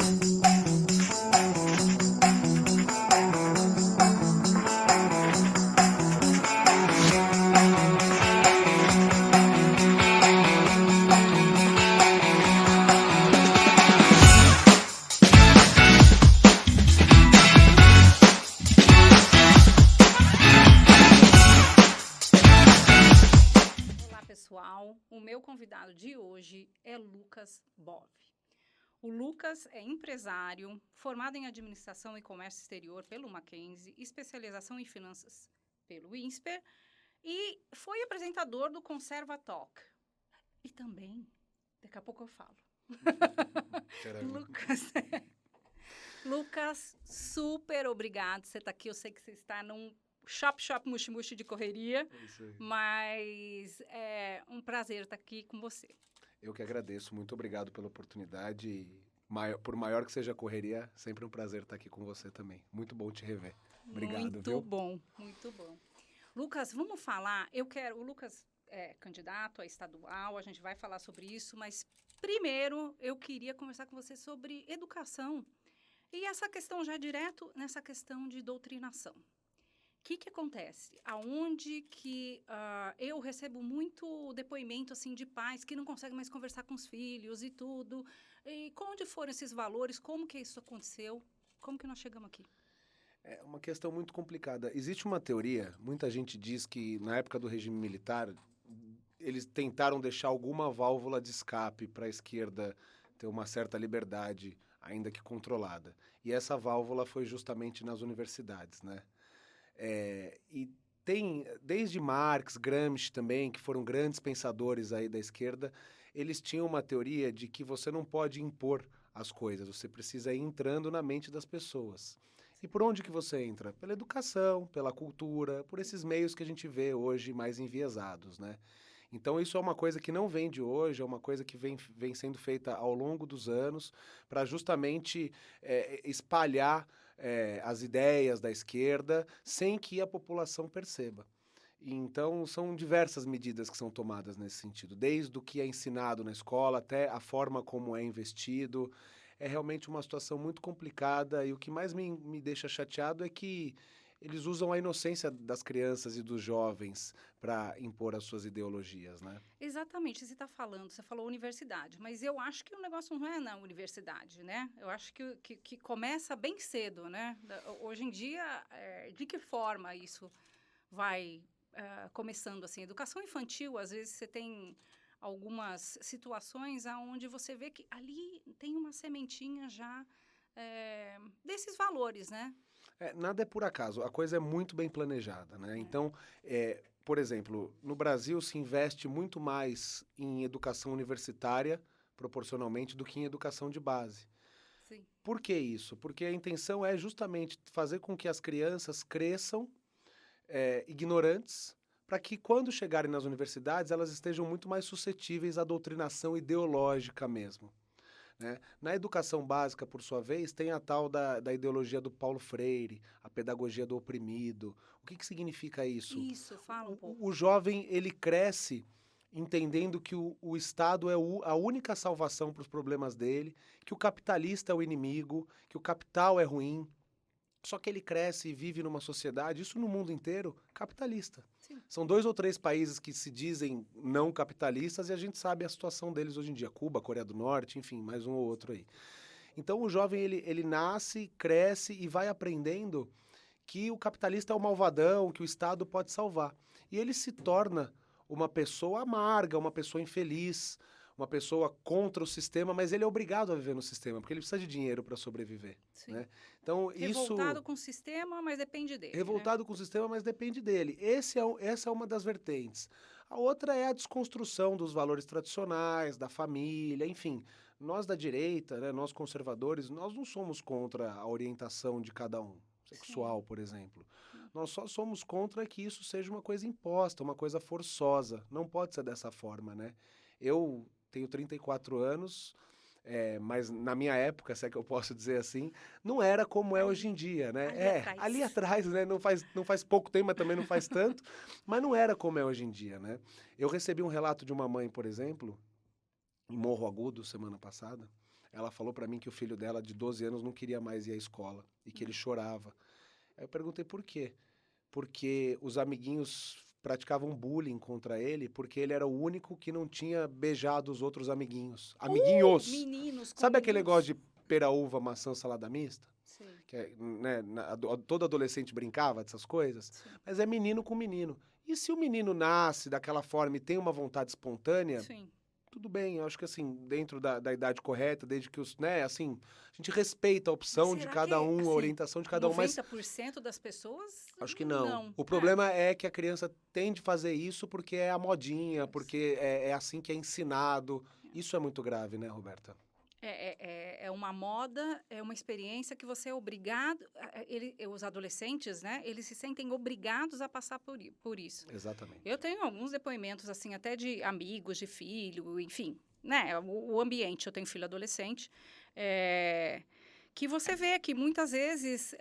Olá, pessoal. O meu convidado de hoje é Lucas Bove. O Lucas é empresário, formado em Administração e Comércio Exterior pelo Mackenzie, especialização em Finanças pelo INSPER e foi apresentador do Conserva Talk. E também, daqui a pouco eu falo. Lucas, Lucas, super obrigado por você estar aqui. Eu sei que você está num shop mushi de correria, mas é um prazer estar aqui com você. Eu que agradeço, muito obrigado pela oportunidade. Por maior que seja a correria, sempre um prazer estar aqui com você também. Muito bom te rever. Obrigado, muito viu? Bom, muito bom. Lucas, vamos falar, o Lucas é candidato a estadual, a gente vai falar sobre isso, mas primeiro eu queria conversar com você sobre educação e essa questão já direto nessa questão de doutrinação. O que acontece? Aonde que eu recebo muito depoimento assim, de pais que não conseguem mais conversar com os filhos e tudo. E onde foram esses valores? Como que isso aconteceu? Como que nós chegamos aqui? É uma questão muito complicada. Existe uma teoria, muita gente diz que na época do regime militar, eles tentaram deixar alguma válvula de escape para a esquerda ter uma certa liberdade, ainda que controlada. E essa válvula foi justamente nas universidades, né? E tem, desde Marx, Gramsci também, que foram grandes pensadores aí da esquerda, eles tinham uma teoria de que você não pode impor as coisas, você precisa ir entrando na mente das pessoas. E por onde que você entra? Pela educação, pela cultura, por esses meios que a gente vê hoje mais enviesados, né? Então isso é uma coisa que não vem de hoje, é uma coisa que vem sendo feita ao longo dos anos para justamente espalhar as ideias da esquerda sem que a população perceba. Então, são diversas medidas que são tomadas nesse sentido, desde o que é ensinado na escola até a forma como é investido. É realmente uma situação muito complicada e o que mais me deixa chateado é que eles usam a inocência das crianças e dos jovens para impor as suas ideologias, né? Exatamente, você falou universidade, mas eu acho que o negócio não é na universidade, né? Eu acho que começa bem cedo, né? Hoje em dia, de que forma isso vai começando assim? Educação infantil, às vezes você tem algumas situações onde você vê que ali tem uma sementinha já desses valores, né? Nada é por acaso, a coisa é muito bem planejada, né? Então, por exemplo, no Brasil se investe muito mais em educação universitária, proporcionalmente, do que em educação de base. Sim. Por que isso? Porque a intenção é justamente fazer com que as crianças cresçam ignorantes, para que quando chegarem nas universidades elas estejam muito mais suscetíveis à doutrinação ideológica mesmo. Né? Na educação básica, por sua vez, tem a tal da ideologia do Paulo Freire, a pedagogia do oprimido. O que significa isso? Isso, fala um pouco. O jovem, ele cresce entendendo que o Estado é a única salvação para os problemas dele, que o capitalista é o inimigo, que o capital é ruim. Só que ele cresce e vive numa sociedade, isso no mundo inteiro, capitalista. Sim. São 2 ou 3 países que se dizem não capitalistas e a gente sabe a situação deles hoje em dia. Cuba, Coreia do Norte, enfim, mais um ou outro aí. Então o jovem, ele nasce, cresce e vai aprendendo que o capitalista é o malvadão, que o Estado pode salvar. E ele se torna uma pessoa amarga, uma pessoa infeliz, uma pessoa contra o sistema, mas ele é obrigado a viver no sistema, porque ele precisa de dinheiro para sobreviver. Né? Então, revoltado com o sistema, mas depende dele. Revoltado com o sistema, mas depende dele. Essa é uma das vertentes. A outra é a desconstrução dos valores tradicionais, da família, enfim. Nós da direita, né, nós conservadores, nós não somos contra a orientação de cada um, sexual, Sim. por exemplo. Nós só somos contra que isso seja uma coisa imposta, uma coisa forçosa. Não pode ser dessa forma, né? Eu tenho 34 anos, mas na minha época, se é que eu posso dizer assim, não era como é hoje em dia, né? Ali atrás, né? Não faz pouco tempo, mas também não faz tanto, mas não era como é hoje em dia, né? Eu recebi um relato de uma mãe, por exemplo, em Morro Agudo, semana passada. ela falou para mim que o filho dela, de 12 anos, não queria mais ir à escola e que ele chorava. Aí eu perguntei por quê. Porque os amiguinhos praticavam bullying contra ele, porque ele era o único que não tinha beijado os outros amiguinhos. Amiguinhos! Meninos com Sabe aquele meninos. negócio de pera, uva, maçã, salada mista? Sim, Que né, todo adolescente brincava dessas coisas, sim. mas é menino com menino. E se o menino nasce daquela forma e tem uma vontade espontânea, Sim. tudo bem, eu acho que assim, dentro da idade correta, desde que os, né, assim, a gente respeita a opção de Será cada que, um, assim, a orientação de cada um, mas 90% das pessoas? acho que não. Não. O problema é que a criança tende a fazer isso porque é a modinha, porque é assim que é ensinado. Isso é muito grave, né, Roberta? É uma moda, é uma experiência que você é obrigado. Os adolescentes, né? Eles se sentem obrigados a passar por isso. Exatamente. Eu tenho alguns depoimentos, assim, até de amigos, de filho, enfim, né? O ambiente, eu tenho filho adolescente, que você vê que muitas vezes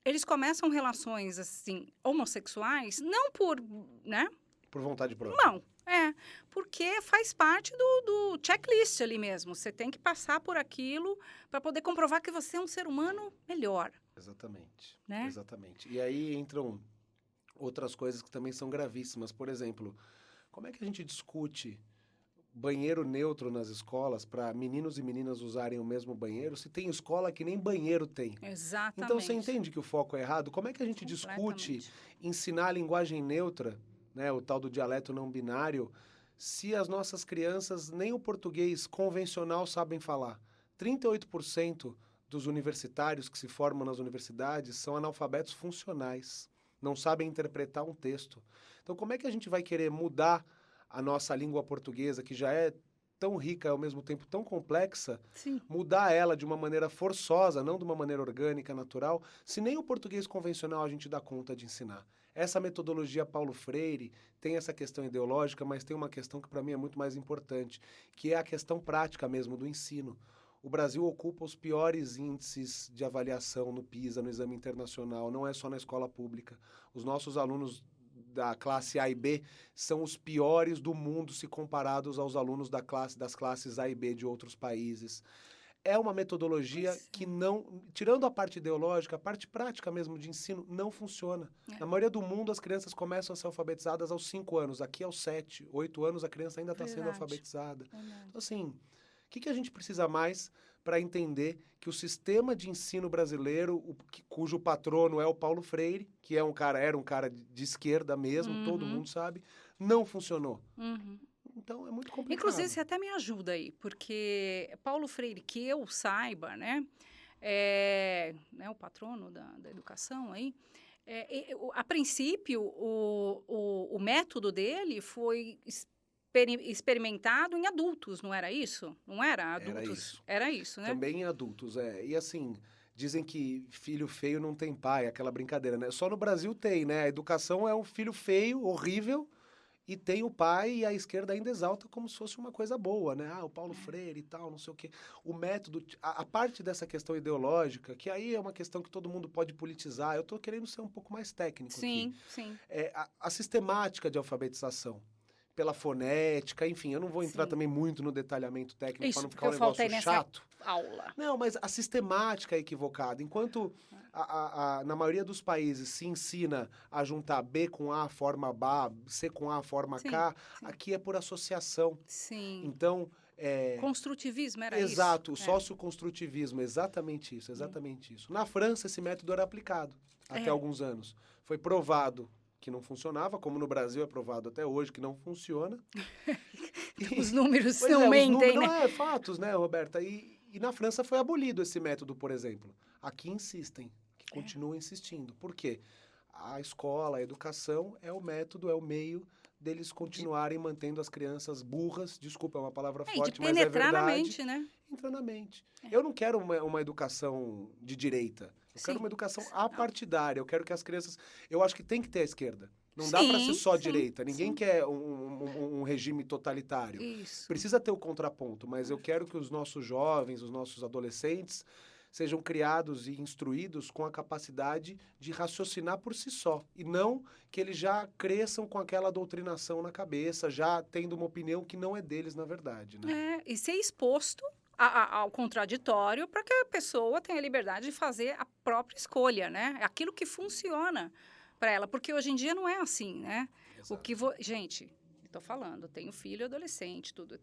eles começam relações, assim, homossexuais, não por, né? Por vontade própria. Não, porque faz parte do checklist ali mesmo. Você tem que passar por aquilo para poder comprovar que você é um ser humano melhor. Exatamente. Né? Exatamente. E aí entram outras coisas que também são gravíssimas. Por exemplo, como é que a gente discute banheiro neutro nas escolas para meninos e meninas usarem o mesmo banheiro se tem escola que nem banheiro tem? Exatamente. Então você entende que o foco é errado? Como é que a gente discute ensinar a linguagem neutra, né, o tal do dialeto não binário, se as nossas crianças nem o português convencional sabem falar? 38% dos universitários que se formam nas universidades são analfabetos funcionais, não sabem interpretar um texto. Então como é que a gente vai querer mudar a nossa língua portuguesa, que já é tão rica e ao mesmo tempo tão complexa, Sim. mudar ela de uma maneira forçosa, não de uma maneira orgânica, natural, se nem o português convencional a gente dá conta de ensinar? Essa metodologia Paulo Freire tem essa questão ideológica, mas tem uma questão que para mim é muito mais importante, que é a questão prática mesmo do ensino. O Brasil ocupa os piores índices de avaliação no PISA, no exame internacional, não é só na escola pública. Os nossos alunos da classe A e B são os piores do mundo se comparados aos alunos das classes A e B de outros países. É uma metodologia que não, tirando a parte ideológica, a parte prática mesmo de ensino não funciona. Na maioria do mundo, as crianças começam a ser alfabetizadas aos 5 anos. Aqui, aos 7, 8 anos, a criança ainda está sendo alfabetizada. Então, assim, o que a gente precisa mais para entender que o sistema de ensino brasileiro, cujo patrono é o Paulo Freire, que era um cara de esquerda mesmo, todo mundo sabe, não funcionou. Então, é muito complicado. Inclusive, você até me ajuda aí, porque Paulo Freire, que eu saiba, né, o patrono da educação aí, a princípio, o método dele foi experimentado em adultos, não era isso? Não era? Adultos? Era isso, né? Também em adultos, E assim, dizem que filho feio não tem pai, aquela brincadeira, né? Só no Brasil tem, né? A educação é um filho feio, horrível, e tem o pai, e a esquerda ainda exalta como se fosse uma coisa boa, né? O Paulo Freire e tal, não sei o quê. O método, a parte dessa questão ideológica, que aí é uma questão que todo mundo pode politizar, eu tô querendo ser um pouco mais técnico aqui. Sim. A sistemática de alfabetização, pela fonética, enfim, eu não vou entrar também muito no detalhamento técnico para não ficar um negócio chato. Aula. Não, mas a sistemática é equivocada. Enquanto na maioria dos países se ensina a juntar B com A, forma BA, C com A, forma K, aqui é por associação. Sim. Então... Construtivismo era isso? Exato, o socioconstrutivismo, exatamente isso. Na França, esse método era aplicado até alguns anos. Foi provado que não funcionava, como no Brasil é provado até hoje que não funciona. Os números não mentem, né? Fatos, né, Roberta? E na França foi abolido esse método, por exemplo. Aqui insistem, que continuam insistindo. Por quê? A escola, a educação é o método, é o meio deles continuarem mantendo as crianças burras, desculpa, é uma palavra forte, mas é verdade. Na mente, né? Entra na mente. Eu não quero uma educação de direita. Eu quero uma educação apartidária. Eu quero que as crianças... Eu acho que tem que ter a esquerda. Não dá para ser só direita. Ninguém quer um regime totalitário. Isso. Precisa ter o contraponto, mas eu quero que os nossos jovens, os nossos adolescentes, sejam criados e instruídos com a capacidade de raciocinar por si só. E não que eles já cresçam com aquela doutrinação na cabeça, já tendo uma opinião que não é deles, na verdade. Né? E ser exposto ao contraditório para que a pessoa tenha liberdade de fazer a própria escolha, né? É aquilo que funciona para ela, porque hoje em dia não é assim, né? Gente, estou falando, tenho filho adolescente, tudo.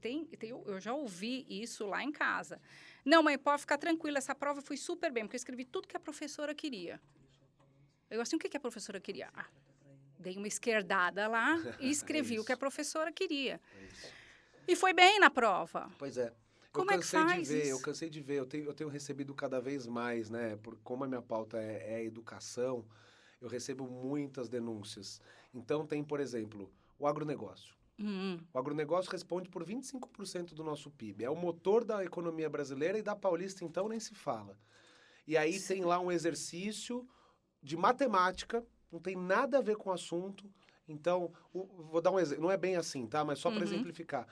Eu já ouvi isso lá em casa. Não, mãe, pode ficar tranquila, essa prova foi super bem, porque eu escrevi tudo que a professora queria. Eu assim, o que a professora queria? Dei uma esquerdada lá e escrevi o que a professora queria. E foi bem na prova. Pois é. Como é que faz isso? Eu cansei de ver. Eu tenho recebido cada vez mais, né? Como a minha pauta é educação, eu recebo muitas denúncias. Então tem, por exemplo, o agronegócio. O agronegócio responde por 25% do nosso PIB. É o motor da economia brasileira e da paulista, então, nem se fala. E aí tem lá um exercício de matemática, não tem nada a ver com o assunto. Então, vou dar um exemplo, não é bem assim, tá? Mas só para exemplificar.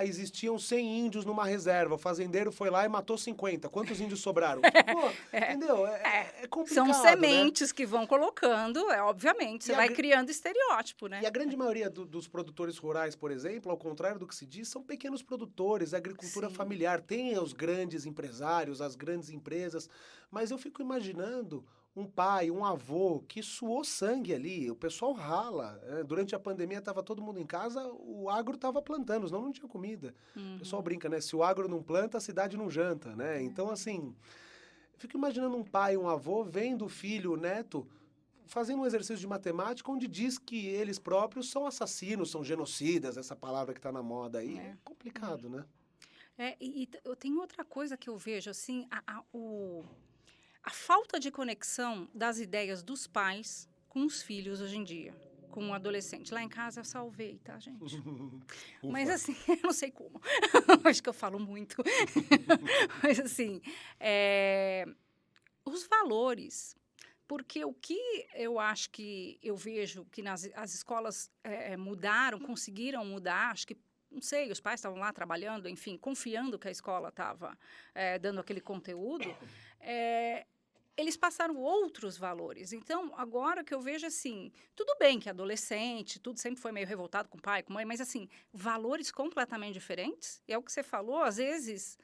Existiam 100 índios numa reserva, o fazendeiro foi lá e matou 50. Quantos índios sobraram? Pô, entendeu? É complicado, São sementes, né, que vão colocando, obviamente, você vai criando estereótipo, né? E a grande maioria dos produtores rurais, por exemplo, ao contrário do que se diz, são pequenos produtores, agricultura familiar. Tem os grandes empresários, as grandes empresas, mas eu fico imaginando um pai, um avô que suou sangue ali, o pessoal rala. Durante a pandemia estava todo mundo em casa, o agro estava plantando, senão não tinha comida. O pessoal brinca, né? Se o agro não planta, a cidade não janta, né? Então, assim, eu fico imaginando um pai, um avô, vendo o filho, o neto, fazendo um exercício de matemática onde diz que eles próprios são assassinos, são genocidas, essa palavra que está na moda aí. É complicado, né? E eu tenho outra coisa que eu vejo, assim, a falta de conexão das ideias dos pais com os filhos hoje em dia, com o adolescente. Lá em casa eu salvei, tá, gente? Mas assim, eu não sei como. Acho que eu falo muito. Mas assim, os valores. Porque o que eu acho que eu vejo que as escolas mudaram, conseguiram mudar, acho que não sei, os pais estavam lá trabalhando, enfim, confiando que a escola estava dando aquele conteúdo, eles passaram outros valores. Então, agora que eu vejo, assim, tudo bem que adolescente, tudo sempre foi meio revoltado com o pai, com a mãe, mas, assim, valores completamente diferentes. E é o que você falou, às vezes,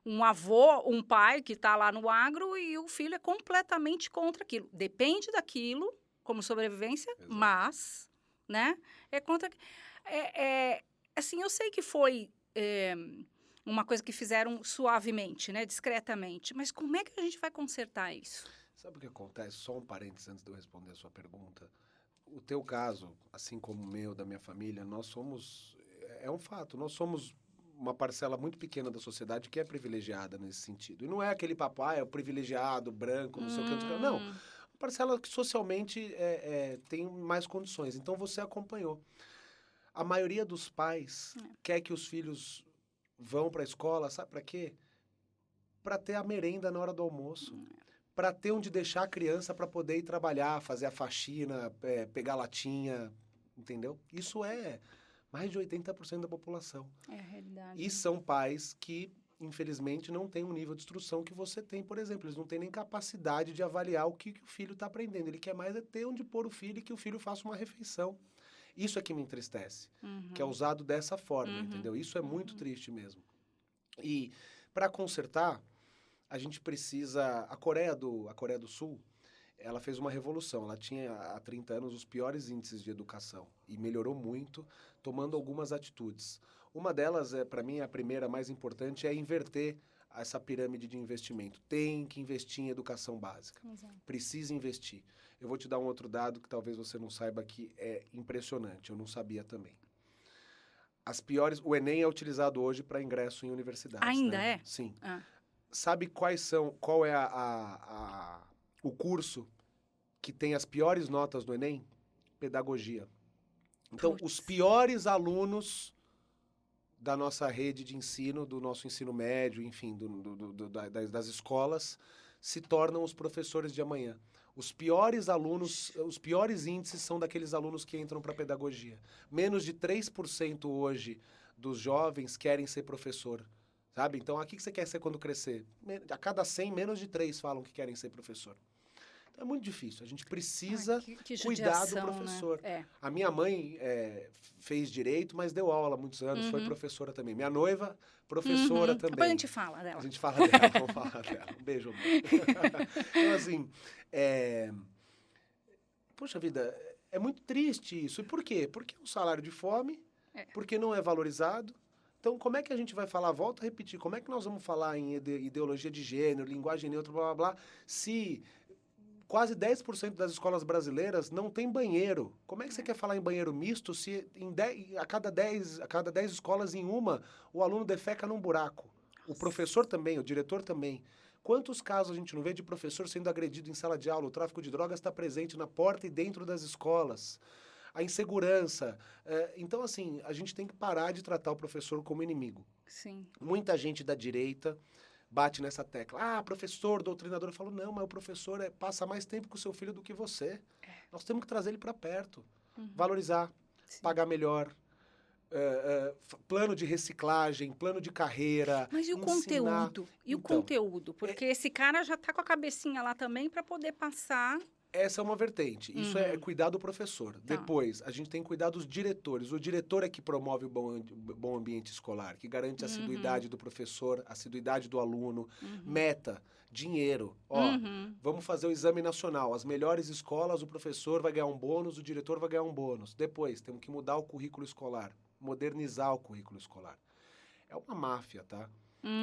um avô, um pai que está lá no agro e o filho é completamente contra aquilo. Depende daquilo, como sobrevivência, exato, mas, né, é contra... assim, eu sei que foi uma coisa que fizeram suavemente, né, discretamente, mas como é que a gente vai consertar isso? Sabe o que acontece? Só um parênteses antes de eu responder a sua pergunta. O teu caso, assim como o meu, da minha família, nós somos... É um fato, nós somos uma parcela muito pequena da sociedade que é privilegiada nesse sentido. E não é aquele papo, é o privilegiado, branco, não sei o que, não sei o que. Não, uma parcela que socialmente tem mais condições. Então, você acompanhou. A maioria dos pais quer que os filhos vão para a escola, sabe para quê? Para ter a merenda na hora do almoço. Para ter onde deixar a criança para poder ir trabalhar, fazer a faxina, pegar latinha, entendeu? Isso é mais de 80% da população. É a realidade. E são pais que, infelizmente, não têm um nível de instrução que você tem, por exemplo. Eles não têm nem capacidade de avaliar o que o filho está aprendendo. Ele quer mais ter onde pôr o filho e que o filho faça uma refeição. Isso é que me entristece, que é usado dessa forma, entendeu? Isso é muito triste mesmo. E para consertar, a gente precisa... A Coreia do Sul, ela fez uma revolução. Ela tinha, há 30 anos, os piores índices de educação e melhorou muito, tomando algumas atitudes. Uma delas, para mim, a primeira mais importante, é inverter essa pirâmide de investimento. Tem que investir em educação básica. Exato. Precisa investir. Eu vou te dar um outro dado que talvez você não saiba, que é impressionante. Eu não sabia também. O Enem é utilizado hoje para ingresso em universidades. Ainda né? é? Sim. Sabe qual é o curso que tem as piores notas no Enem? Pedagogia. Então, os piores alunos da nossa rede de ensino, do nosso ensino médio, enfim, das escolas, se tornam os professores de amanhã. Os piores alunos, os piores índices são daqueles alunos que entram para a pedagogia. Menos de 3% hoje dos jovens querem ser professor, sabe? Então, o que você quer ser quando crescer? A cada 100, menos de 3 falam que querem ser professor. É muito difícil. A gente precisa que cuidar do judiação, professor. né? A minha mãe fez direito, mas deu aula há muitos anos, foi professora também. Minha noiva, professora também. Depois a gente fala A dela. gente fala dela, vamos falar dela. Um beijo, amor. Então, assim, poxa vida, é muito triste isso. E por quê? Porque é um salário de fome, porque não é valorizado. Então, como é que a gente vai falar? Volto a repetir, como é que nós vamos falar em ideologia de gênero, linguagem neutra, blá, blá, blá, se quase 10% das escolas brasileiras não tem banheiro? Como é que você quer falar em banheiro misto se a cada 10 escolas em uma, o aluno defeca num buraco? O professor também, o diretor também. Quantos casos a gente não vê de professor sendo agredido em sala de aula? O tráfico de drogas está presente na porta e dentro das escolas. A insegurança. Então, assim, a gente tem que parar de tratar o professor como inimigo. Sim. Muita gente da direita bate nessa tecla. Ah, professor, doutrinador. Eu falo, não, mas o professor passa mais tempo com o seu filho do que você. Nós temos que trazer ele para perto. Valorizar, pagar melhor. Plano de reciclagem, plano de carreira. Mas e o ensinar... conteúdo? E o conteúdo? Porque esse cara já está com a cabecinha lá também para poder passar. Essa é uma vertente. Isso é cuidar do professor. Tá. Depois, a gente tem que cuidar dos diretores. O diretor é que promove o bom ambiente escolar, que garante a assiduidade do professor, a assiduidade do aluno. Meta, dinheiro. Vamos fazer o exame nacional. As melhores escolas, o professor vai ganhar um bônus, o diretor vai ganhar um bônus. Depois, temos que mudar o currículo escolar, modernizar o currículo escolar. É uma máfia, tá?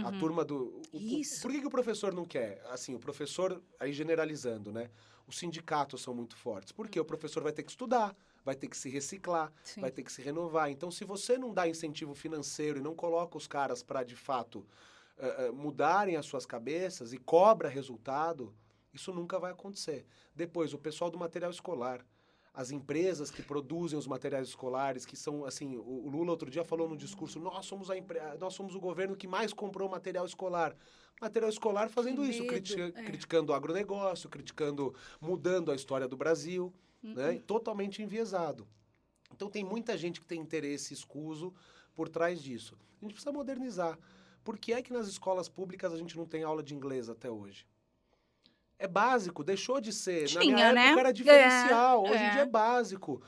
A turma do... Isso. Por que o professor não quer? Assim, o professor, aí generalizando, né? Os sindicatos são muito fortes. Porque o professor vai ter que estudar, vai ter que se reciclar, vai ter que se renovar. Então, se você não dá incentivo financeiro e não coloca os caras para, de fato, mudarem as suas cabeças e cobra resultado, isso nunca vai acontecer. Depois, o pessoal do material escolar. As empresas que produzem os materiais escolares, que são, assim, o Lula outro dia falou no discurso, nós somos o governo que mais comprou material escolar. Material escolar fazendo isso, criticando o agronegócio, mudando a história do Brasil, né? Totalmente enviesado. Então tem muita gente que tem interesse escuso por trás disso. A gente precisa modernizar. Por que é que nas escolas públicas a gente não tem aula de inglês até hoje? É básico, deixou de ser. Na minha época era diferencial, hoje em dia é básico.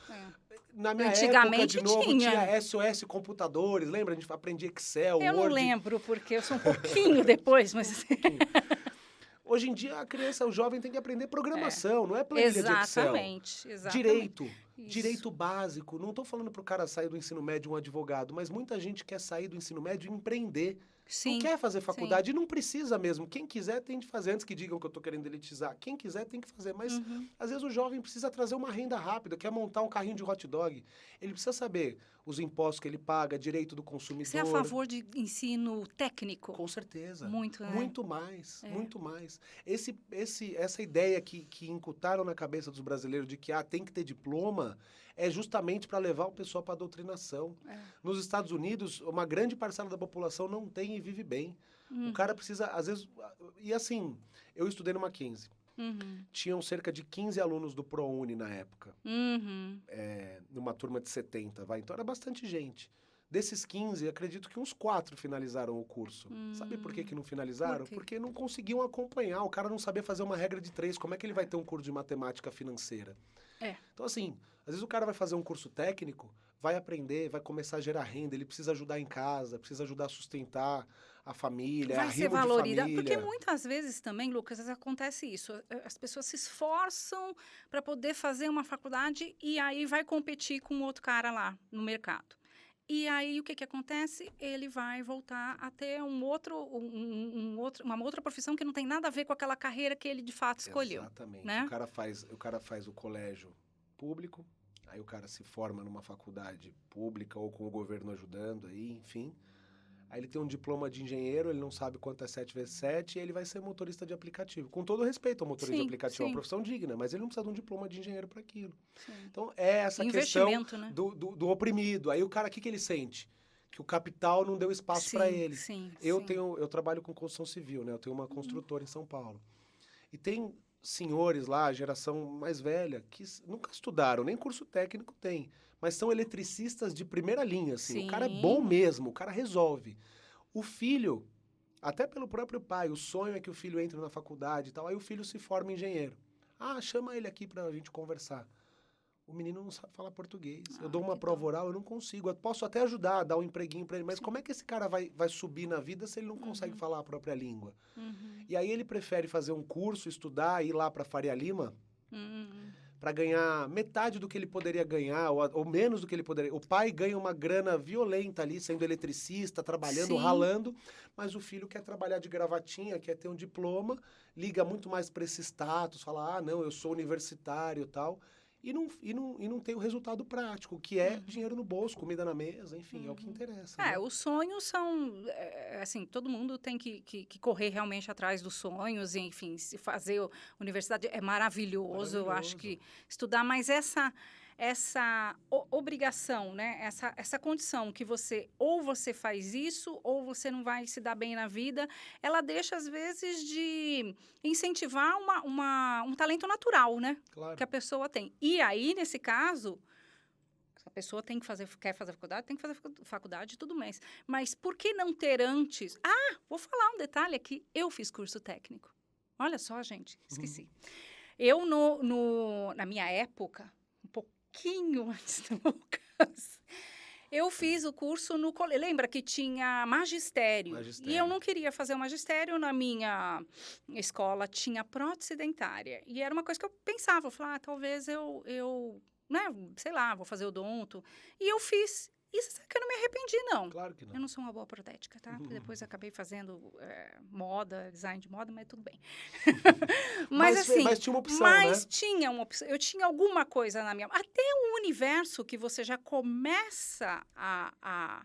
Na minha época, de novo, tinha SOS Computadores, lembra? A gente aprendia Excel, Word. Eu não Word. lembro, porque eu sou um pouquinho depois, mas... Hoje em dia, a criança, o jovem tem que aprender programação, não é planilha de Excel. Exatamente. Direito básico. Não estou falando para o cara sair do ensino médio um advogado, mas muita gente quer sair do ensino médio e empreender. Sim, não quer fazer faculdade e não precisa mesmo. Quem quiser tem de fazer, antes que digam que eu estou querendo elitizar. Quem quiser tem que fazer, mas às vezes o jovem precisa trazer uma renda rápida, quer montar um carrinho de hot dog. Ele precisa saber os impostos que ele paga, direito do consumidor. Você é a favor de ensino técnico? Com certeza. Muito, né? Muito mais, muito mais. Essa ideia que incutaram na cabeça dos brasileiros de que tem que ter diploma é justamente para levar o pessoal para a doutrinação. Nos Estados Unidos, uma grande parcela da população não tem e vive bem. O cara precisa, às vezes... E assim, eu estudei no Mackenzie. Tinham cerca de 15 alunos do ProUni na época. Numa turma de 70, então era bastante gente. Desses 15, acredito que uns 4 finalizaram o curso. Sabe por que não finalizaram? Porque não conseguiam acompanhar. O cara não sabia fazer uma regra de 3. Como é que ele vai ter um curso de matemática financeira? Então, assim, às vezes o cara vai fazer um curso técnico, vai aprender, vai começar a gerar renda, ele precisa ajudar em casa, precisa ajudar a sustentar a família, vai ser arrimo valorizado. de família. Porque muitas vezes também, Lucas, acontece isso. As pessoas se esforçam para poder fazer uma faculdade e aí vai competir com outro cara lá no mercado. E aí, o que acontece? Ele vai voltar a ter uma outra profissão que não tem nada a ver com aquela carreira que ele, de fato, escolheu. Exatamente. Né? O cara faz o colégio público, aí o cara se forma numa faculdade pública ou com o governo ajudando, aí, enfim. Aí ele tem um diploma de engenheiro, ele não sabe quanto é 7 vezes 7, e ele vai ser motorista de aplicativo. Com todo respeito ao motorista de aplicativo, é uma profissão digna, mas ele não precisa de um diploma de engenheiro para aquilo. Então, é essa questão, né? do oprimido. Aí o cara, o que ele sente? Que o capital não deu espaço para ele. Eu trabalho com construção civil, né? Eu tenho uma construtora em São Paulo. E tem senhores lá, geração mais velha, que nunca estudaram, nem curso técnico tem, mas são eletricistas de primeira linha, assim. O cara é bom mesmo, o cara resolve. O filho, até pelo próprio pai, o sonho é que o filho entre na faculdade e tal, aí o filho se forma engenheiro. Ah, chama ele aqui pra gente conversar. O menino não sabe falar português. Eu dou Ah, uma que prova dó. oral, eu não consigo. Eu posso até ajudar, dar um empreguinho pra ele, mas Sim. como é que esse cara vai subir na vida se ele não consegue falar a própria língua? Uhum. E aí ele prefere fazer um curso, estudar, ir lá pra Faria Lima, Uhum. para ganhar metade do que ele poderia ganhar, ou menos do que ele poderia. O pai ganha uma grana violenta ali, sendo eletricista, trabalhando, Sim. ralando, mas o filho quer trabalhar de gravatinha, quer ter um diploma, liga muito mais para esse status, fala, ah, não, eu sou universitário e tal, e não tem o resultado prático, que é dinheiro no bolso, comida na mesa, enfim, é o que interessa, né? Os sonhos são, assim, todo mundo tem que correr realmente atrás dos sonhos, e, enfim, se fazer universidade é maravilhoso, eu acho que estudar, mas essa obrigação, né, essa condição que ou você faz isso, ou você não vai se dar bem na vida, ela deixa, às vezes, de incentivar um talento natural, né, Claro. que a pessoa tem. E aí, nesse caso, a pessoa quer fazer faculdade, tem que fazer faculdade e tudo mais. Mas por que não ter antes? Ah, vou falar um detalhe aqui. Eu fiz curso técnico. Olha só, gente, esqueci. Eu, na minha época, um pouquinho antes do Lucas, eu fiz o curso no colégio. Lembra que tinha magistério? Magistério. E eu não queria fazer o magistério. Na minha escola tinha prótese dentária. E era uma coisa que eu pensava. Eu falava, talvez eu né, sei lá, vou fazer odonto. E eu fiz. Isso é que eu não me arrependi, não. Claro que não. Eu não sou uma boa protética, tá? Depois acabei fazendo moda, design de moda, mas tudo bem. Mas assim, mas tinha uma opção, mas né? tinha uma opção. Eu tinha alguma coisa na minha... Até um universo que você já começa a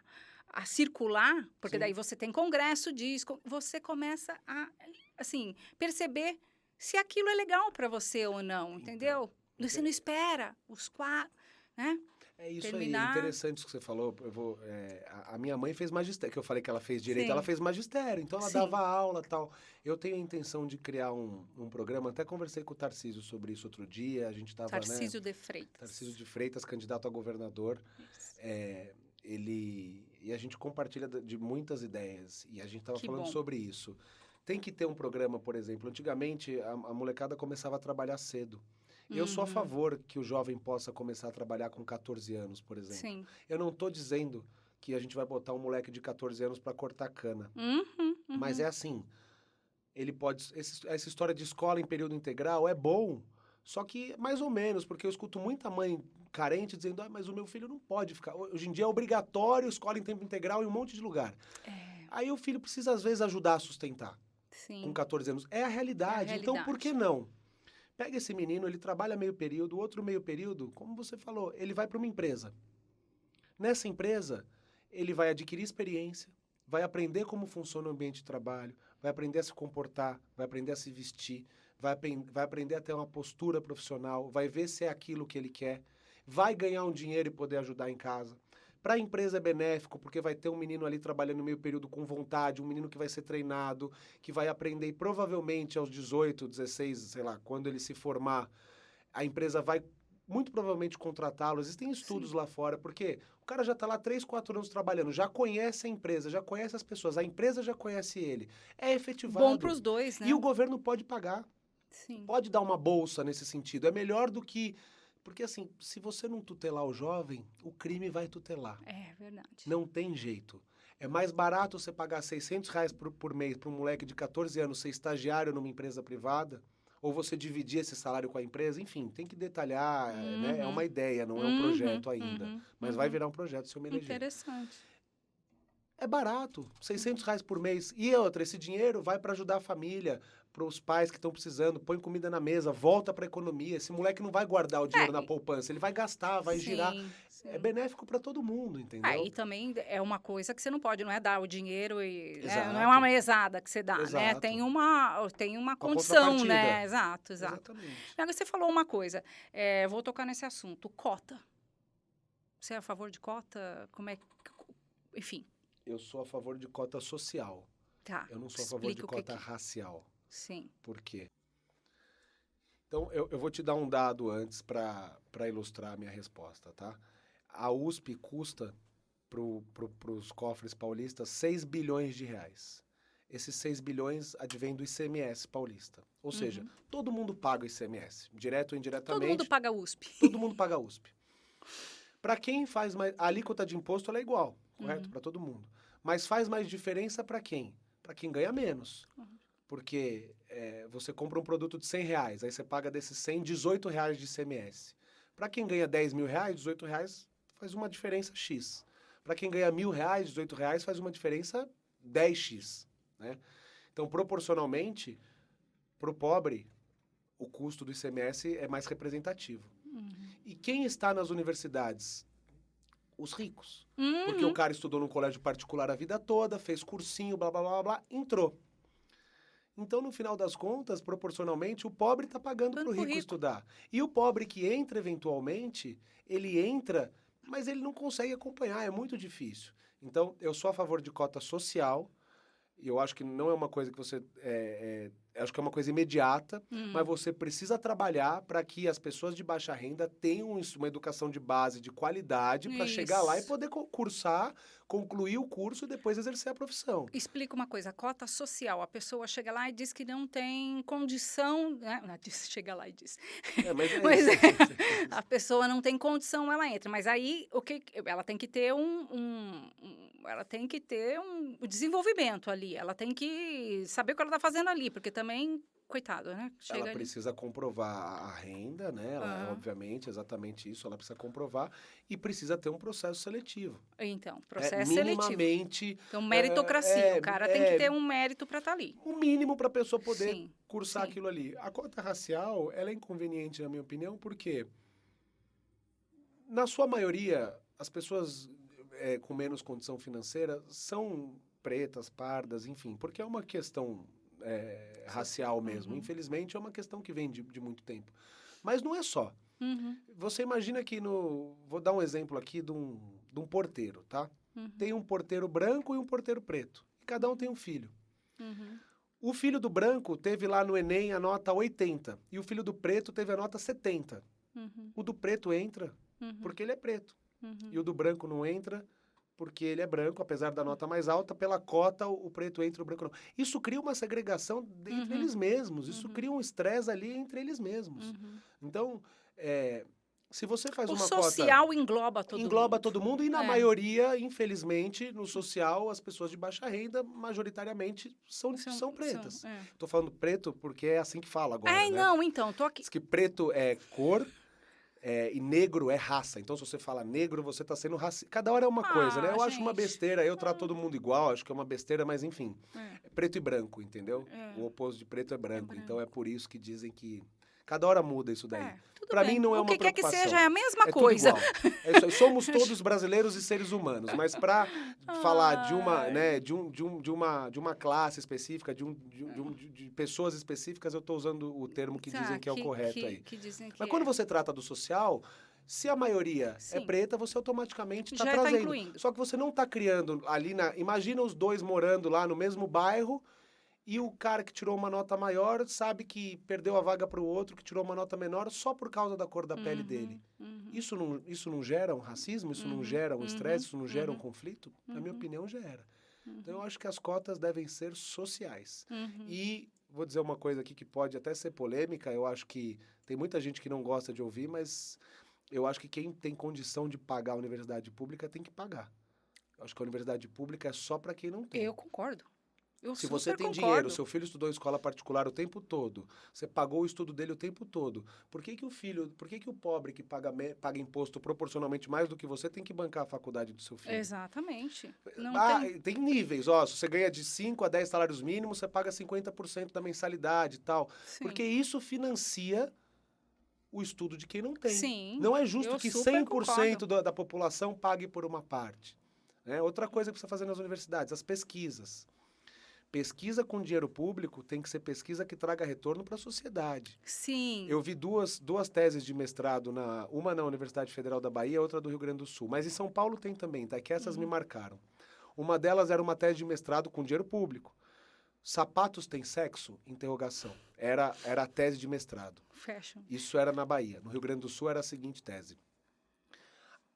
circular, porque Sim. daí você tem congresso disso, você começa a, assim, perceber se aquilo é legal para você ou não, entendeu? Você não espera os quatro, né? É isso terminar. aí, interessante isso que você falou. A minha mãe fez magistério, que eu falei que ela fez direito, Sim. ela fez magistério, então ela Sim. dava aula e tal. Eu tenho a intenção de criar um programa, até conversei com o Tarcísio sobre isso outro dia, a gente estava, Tarcísio de Freitas. Tarcísio de Freitas, candidato a governador. E a gente compartilha de muitas ideias, e a gente estava falando sobre isso. Tem que ter um programa, por exemplo, antigamente a molecada começava a trabalhar cedo. Eu sou a favor que o jovem possa começar a trabalhar com 14 anos, por exemplo. Sim. Eu não estou dizendo que a gente vai botar um moleque de 14 anos para cortar cana. Mas é assim, ele pode... Essa história de escola em período integral é bom, só que mais ou menos, porque eu escuto muita mãe carente dizendo, mas o meu filho não pode ficar... Hoje em dia é obrigatório escola em tempo integral em um monte de lugar. Aí o filho precisa, às vezes, ajudar a sustentar. Sim. Com 14 anos. É a realidade. Então, por que não? Pega esse menino, ele trabalha meio período, outro meio período, como você falou, ele vai para uma empresa. Nessa empresa, ele vai adquirir experiência, vai aprender como funciona o ambiente de trabalho, vai aprender a se comportar, vai aprender a se vestir, vai aprender a ter uma postura profissional, vai ver se é aquilo que ele quer, vai ganhar um dinheiro e poder ajudar em casa. Para a empresa é benéfico, porque vai ter um menino ali trabalhando meio período com vontade, um menino que vai ser treinado, que vai aprender e provavelmente aos 18, 16, sei lá, quando ele se formar, a empresa vai muito provavelmente contratá-lo. Existem estudos lá fora, porque o cara já está lá 3, 4 anos trabalhando, já conhece a empresa, já conhece as pessoas, a empresa já conhece ele. É efetivado. Bom para os dois, né? E o governo pode pagar. Sim. Pode dar uma bolsa nesse sentido. É melhor do que... Porque, assim, se você não tutelar o jovem, o crime vai tutelar. É verdade. Não tem jeito. É mais barato você pagar R$600 por mês para um moleque de 14 anos ser estagiário numa empresa privada, ou você dividir esse salário com a empresa. Enfim, tem que detalhar, né? É uma ideia, não é um projeto ainda. Mas vai virar um projeto se eu me eleger. Interessante. É barato, R$600 por mês. E outra, esse dinheiro vai para ajudar a família, para os pais que estão precisando, põe comida na mesa, volta para a economia. Esse moleque não vai guardar o dinheiro na poupança, ele vai gastar, vai girar. Sim. É benéfico para todo mundo, entendeu? Aí também é uma coisa que você não pode, não é dar o dinheiro e não é uma mesada que você dá, né? Tem uma condição, né? Exato. Exatamente. Agora você falou uma coisa, vou tocar nesse assunto, cota. Você é a favor de cota? Como é que... Enfim. Eu sou a favor de cota social. Tá. Eu não sou a favor de cota racial. Sim. Por quê? Então, eu vou te dar um dado antes para ilustrar a minha resposta, tá? A USP custa para os cofres paulistas 6 bilhões de reais. esses 6 bilhões advêm do ICMS paulista. Ou seja, todo mundo paga o ICMS, direto ou indiretamente. Todo mundo paga USP. Todo mundo paga USP. Para quem faz mais... A alíquota de imposto ela é igual, correto? Para todo mundo. Mas faz mais diferença para quem? Para quem ganha menos. Porque você compra um produto de R$100, aí você paga desses 100, R$18 de ICMS. Para quem ganha R$10.000, R$18 faz uma diferença X. Para quem ganha R$1.000, R$18 faz uma diferença 10x. Né? Então, proporcionalmente, para o pobre, o custo do ICMS é mais representativo. E quem está nas universidades? Os ricos. Porque o cara estudou num colégio particular a vida toda, fez cursinho, blá, blá, blá, blá, entrou. Então, no final das contas, proporcionalmente, o pobre está pagando para o rico estudar. E o pobre que entra eventualmente, ele entra, mas ele não consegue acompanhar, é muito difícil. Então, eu sou a favor de cota social. E eu acho que não é uma coisa que você... acho que é uma coisa imediata, mas você precisa trabalhar para que as pessoas de baixa renda tenham uma educação de base, de qualidade, para chegar lá e poder cursar, concluir o curso e depois exercer a profissão. Explica uma coisa, a cota social, a pessoa chega lá e diz que não tem condição... Né? Chega lá e diz. Mas a pessoa não tem condição, ela entra. Mas aí, ela tem que ter ela tem que ter um desenvolvimento ali. Ela tem que saber o que ela está fazendo ali, porque também, coitado, né? Ela precisa comprovar a renda, né? Ela, obviamente, exatamente isso. Ela precisa comprovar e precisa ter um processo seletivo. Então, processo minimamente, seletivo. Então, meritocracia. O cara tem que ter um mérito para estar ali. O mínimo para a pessoa poder cursar aquilo ali. A cota racial, ela é inconveniente, na minha opinião, porque, na sua maioria, as pessoas... com menos condição financeira, são pretas, pardas, enfim, porque é uma questão racial mesmo. Infelizmente, é uma questão que vem de muito tempo. Mas não é só. Você imagina que vou dar um exemplo aqui de um porteiro, tá? Tem um porteiro branco e um porteiro preto. E cada um tem um filho. O filho do branco teve lá no Enem a nota 80 e o filho do preto teve a nota 70. O do preto entra porque ele é preto. E o do branco não entra porque ele é branco, apesar da nota mais alta, pela cota o preto entra e o branco não. Isso cria uma segregação entre eles mesmos, isso cria um estresse ali entre eles mesmos. Então, se você faz uma cota... O social engloba todo mundo. Engloba todo mundo e, na maioria, infelizmente, no social, as pessoas de baixa renda, majoritariamente, são pretas. Estou falando preto porque é assim que fala agora, né? Não, então, tô aqui. Diz que preto é cor... e negro é raça. Então, se você fala negro, você está sendo racista. Cada hora é uma coisa, né? Eu acho uma besteira. Eu trato todo mundo igual, acho que é uma besteira, mas enfim. É preto e branco, entendeu? O oposto de preto é branco. Então, é por isso que dizem que... Cada hora muda isso daí. Para mim, não é uma preocupação. O que quer que seja, é a mesma coisa. É isso aí. Somos todos brasileiros e seres humanos. Mas para falar de uma classe específica, de pessoas específicas, eu estou usando o termo que dizem que é o correto aí. Mas quando você trata do social, se a maioria é preta, você automaticamente está trazendo. Incluindo. Só que você não está criando ali Imagina os dois morando lá no mesmo bairro. E o cara que tirou uma nota maior sabe que perdeu a vaga para o outro que tirou uma nota menor só por causa da cor da pele dele. Isso não gera um racismo? Isso não gera um estresse? Isso não gera um conflito? Na minha opinião, gera. Então, eu acho que as cotas devem ser sociais. E vou dizer uma coisa aqui que pode até ser polêmica. Eu acho que tem muita gente que não gosta de ouvir, mas eu acho que quem tem condição de pagar a universidade pública tem que pagar. Eu acho que a universidade pública é só para quem não tem. Eu concordo. Se você tem dinheiro, seu filho estudou em escola particular o tempo todo, você pagou o estudo dele o tempo todo, por que o pobre que paga imposto proporcionalmente mais do que você tem que bancar a faculdade do seu filho? Exatamente. Tem níveis, se você ganha de 5 a 10 salários mínimos, você paga 50% da mensalidade e tal. Sim. Porque isso financia o estudo de quem não tem. Sim, não é justo que 100% da população pague por uma parte. Outra coisa que precisa fazer nas universidades, as pesquisas. Pesquisa com dinheiro público tem que ser pesquisa que traga retorno para a sociedade. Sim. Eu vi duas teses de mestrado, uma na Universidade Federal da Bahia, outra do Rio Grande do Sul. Mas em São Paulo tem também, tá? Que essas me marcaram. Uma delas era uma tese de mestrado com dinheiro público. Sapatos têm sexo? Interrogação. Era a tese de mestrado. Fashion. Isso era na Bahia. No Rio Grande do Sul era a seguinte tese.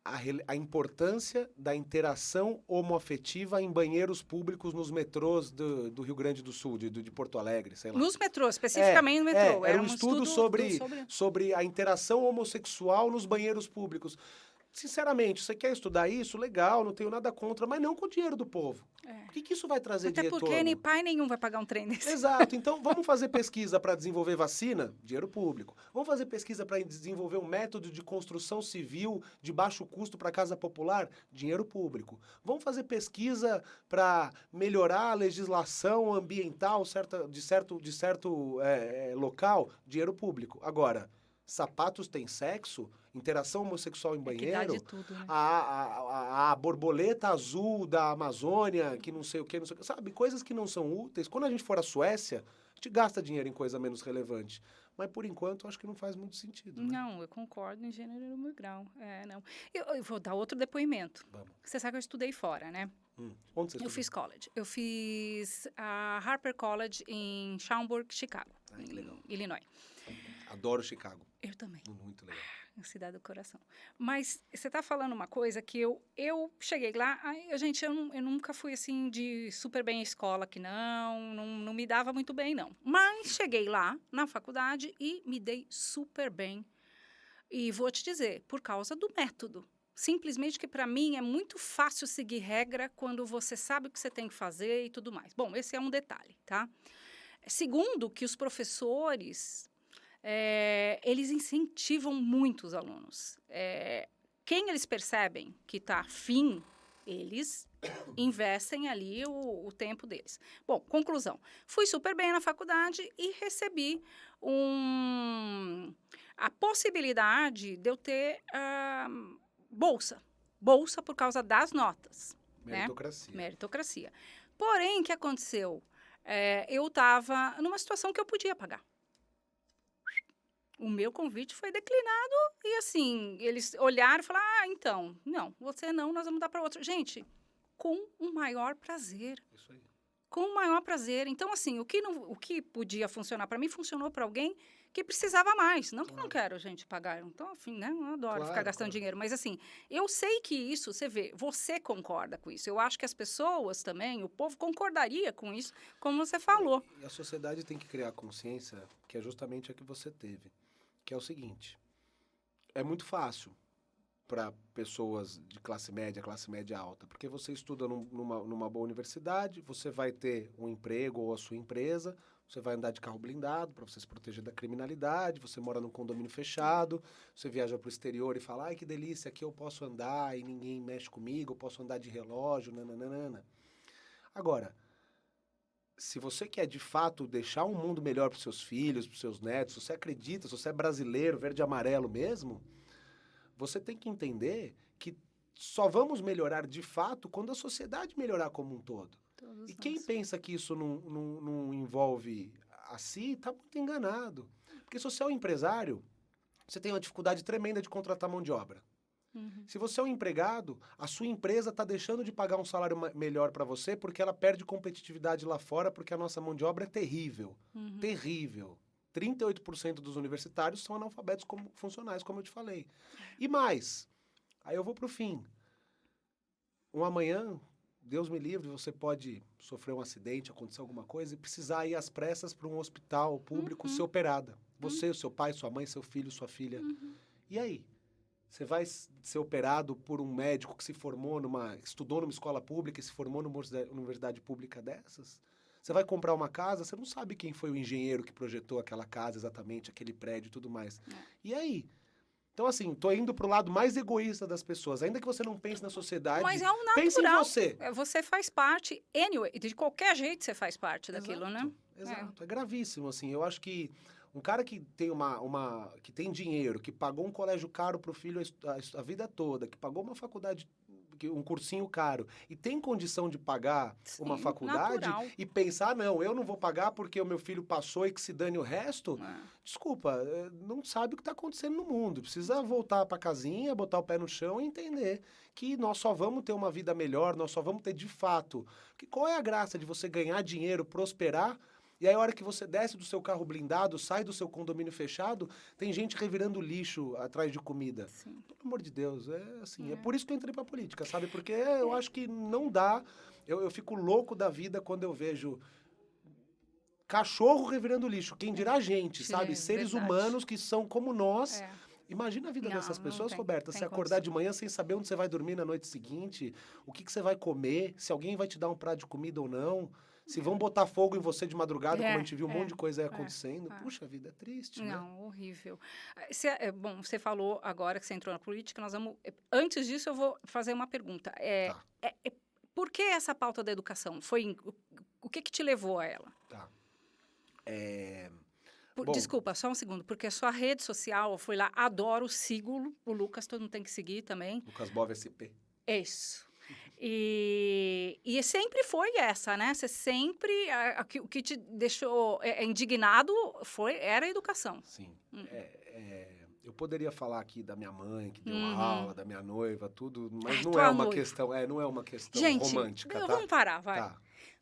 a importância da interação homoafetiva em banheiros públicos nos metrôs do Rio Grande do Sul, de Porto Alegre, sei lá. Nos metrôs, especificamente no metrô. Era um estudo sobre sobre... sobre a interação homossexual nos banheiros públicos. Sinceramente, você quer estudar isso? Legal, não tenho nada contra, mas não com o dinheiro do povo. O que isso vai trazer de Até retorno? porque nem pai nenhum vai pagar um trem desse. Exato. Então, vamos fazer pesquisa para desenvolver vacina? Dinheiro público. Vamos fazer pesquisa para desenvolver um método de construção civil de baixo custo para casa popular? Dinheiro público. Vamos fazer pesquisa para melhorar a legislação ambiental de certo local? Dinheiro público. Agora, sapatos têm sexo? Interação homossexual em banheiro? É que dá de tudo, né? A borboleta azul da Amazônia, que não sei o que, sabe? Coisas que não são úteis. Quando a gente for à Suécia, a gente gasta dinheiro em coisa menos relevante. Mas, por enquanto, acho que não faz muito sentido. Né? Não, eu concordo em gênero e número e grau. Não. Eu vou dar outro depoimento. Vamos. Você sabe que eu estudei fora, né? Onde você estudou? Eu fiz college. Eu fiz a Harper College em Schaumburg, Chicago, Que legal. Illinois. Adoro Chicago. Eu também. Muito legal. Cidade do coração. Mas você está falando uma coisa que eu cheguei lá, gente, eu nunca fui assim de super bem à escola, que não me dava muito bem, não. Mas cheguei lá na faculdade e me dei super bem. E vou te dizer, por causa do método. Simplesmente que para mim é muito fácil seguir regra quando você sabe o que você tem que fazer e tudo mais. Bom, esse é um detalhe, tá? Segundo, que os professores... eles incentivam muito os alunos. Quem eles percebem que está afim, eles investem ali o tempo deles. Bom, conclusão. Fui super bem na faculdade e recebi a possibilidade de eu ter bolsa. Bolsa por causa das notas. Meritocracia. Né? Meritocracia. Porém, o que aconteceu? Eu estava numa situação que eu podia pagar. O meu convite foi declinado e, assim, eles olharam e falaram, então, não, você não, nós vamos dar para outro. Gente, com o maior prazer. Isso aí. Com o maior prazer. Então, assim, o que podia funcionar para mim, funcionou para alguém que precisava mais. Não que eu não quero, gente, pagar. Então, enfim, né, eu adoro ficar gastando dinheiro. Mas, assim, eu sei que isso, você vê, você concorda com isso. Eu acho que as pessoas também, o povo concordaria com isso, como você falou. E a sociedade tem que criar consciência, que é justamente a que você teve. Que é o seguinte, é muito fácil para pessoas de classe média alta, porque você estuda numa boa universidade, você vai ter um emprego ou a sua empresa, você vai andar de carro blindado para você se proteger da criminalidade, você mora num condomínio fechado, você viaja para o exterior e fala, ai que delícia, aqui eu posso andar e ninguém mexe comigo, eu posso andar de relógio, nananana. Agora, se você quer, de fato, deixar um mundo melhor para os seus filhos, para os seus netos, se você acredita, se você é brasileiro, verde e amarelo mesmo, você tem que entender que só vamos melhorar, de fato, quando a sociedade melhorar como um todo. E quem pensa que isso não envolve a si, está muito enganado. Porque se você é um empresário, você tem uma dificuldade tremenda de contratar mão de obra. Se você é um empregado, a sua empresa está deixando de pagar um salário melhor para você porque ela perde competitividade lá fora porque a nossa mão de obra é terrível. Terrível. 38% dos universitários são analfabetos funcionais, como eu te falei. E mais, aí eu vou para o fim. Um amanhã, Deus me livre, você pode sofrer um acidente, acontecer alguma coisa e precisar ir às pressas para um hospital público ser operada. Você, o seu pai, sua mãe, seu filho, sua filha. E aí? Você vai ser operado por um médico que estudou numa escola pública e se formou numa universidade pública dessas? Você vai comprar uma casa, você não sabe quem foi o engenheiro que projetou aquela casa exatamente, aquele prédio e tudo mais. E aí? Então, assim, tô indo pro lado mais egoísta das pessoas. Ainda que você não pense na sociedade, mas é um natural. pense em você. Você faz parte, anyway, de qualquer jeito você faz parte daquilo, né? Exato, é gravíssimo, assim. Eu acho que um cara que tem que tem dinheiro, que pagou um colégio caro pro filho a vida toda, que pagou uma faculdade, um cursinho caro, e tem condição de pagar uma faculdade natural. E pensar, não, eu não vou pagar porque o meu filho passou e que se dane o resto, desculpa, não sabe o que está acontecendo no mundo. Precisa voltar para casinha, botar o pé no chão e entender que nós só vamos ter uma vida melhor, nós só vamos ter de fato. Qual é a graça de você ganhar dinheiro, prosperar, E aí, a hora que você desce do seu carro blindado, sai do seu condomínio fechado, tem gente revirando lixo atrás de comida. Sim. Pelo amor de Deus, é assim, é É. por isso que eu entrei pra política, sabe? Porque eu acho que não dá, eu fico louco da vida quando eu vejo cachorro revirando lixo, quem dirá gente, sabe? É Seres verdade. humanos que são como nós. É. Imagina a vida Não, dessas não pessoas, tem- Roberta, tem você acordar condição. de manhã sem saber onde você vai dormir na noite seguinte, o que você vai comer, se alguém vai te dar um prato de comida ou não, se vão botar fogo em você de madrugada, como a gente viu um monte de coisa aí acontecendo. é. Puxa vida, é triste, né? Não, horrível. Bom, você falou agora que você entrou na política, nós vamos... Antes disso, eu vou fazer uma pergunta. Tá, Por que essa pauta da educação? O que te levou a ela? tá. Bom. Desculpa, só um segundo, porque a sua rede social, eu fui lá, adoro, sigo o Lucas, todo mundo tem que seguir também. Lucas Bov SP. É isso. E sempre foi essa, né? Você sempre... o que te deixou indignado era a educação. Sim. Eu poderia falar aqui da minha mãe, que deu Uhum. aula, da minha noiva, tudo, mas Ai, não tua é uma noiva. questão, não é uma questão Gente, romântica, tá? vamos parar, vai. Tá.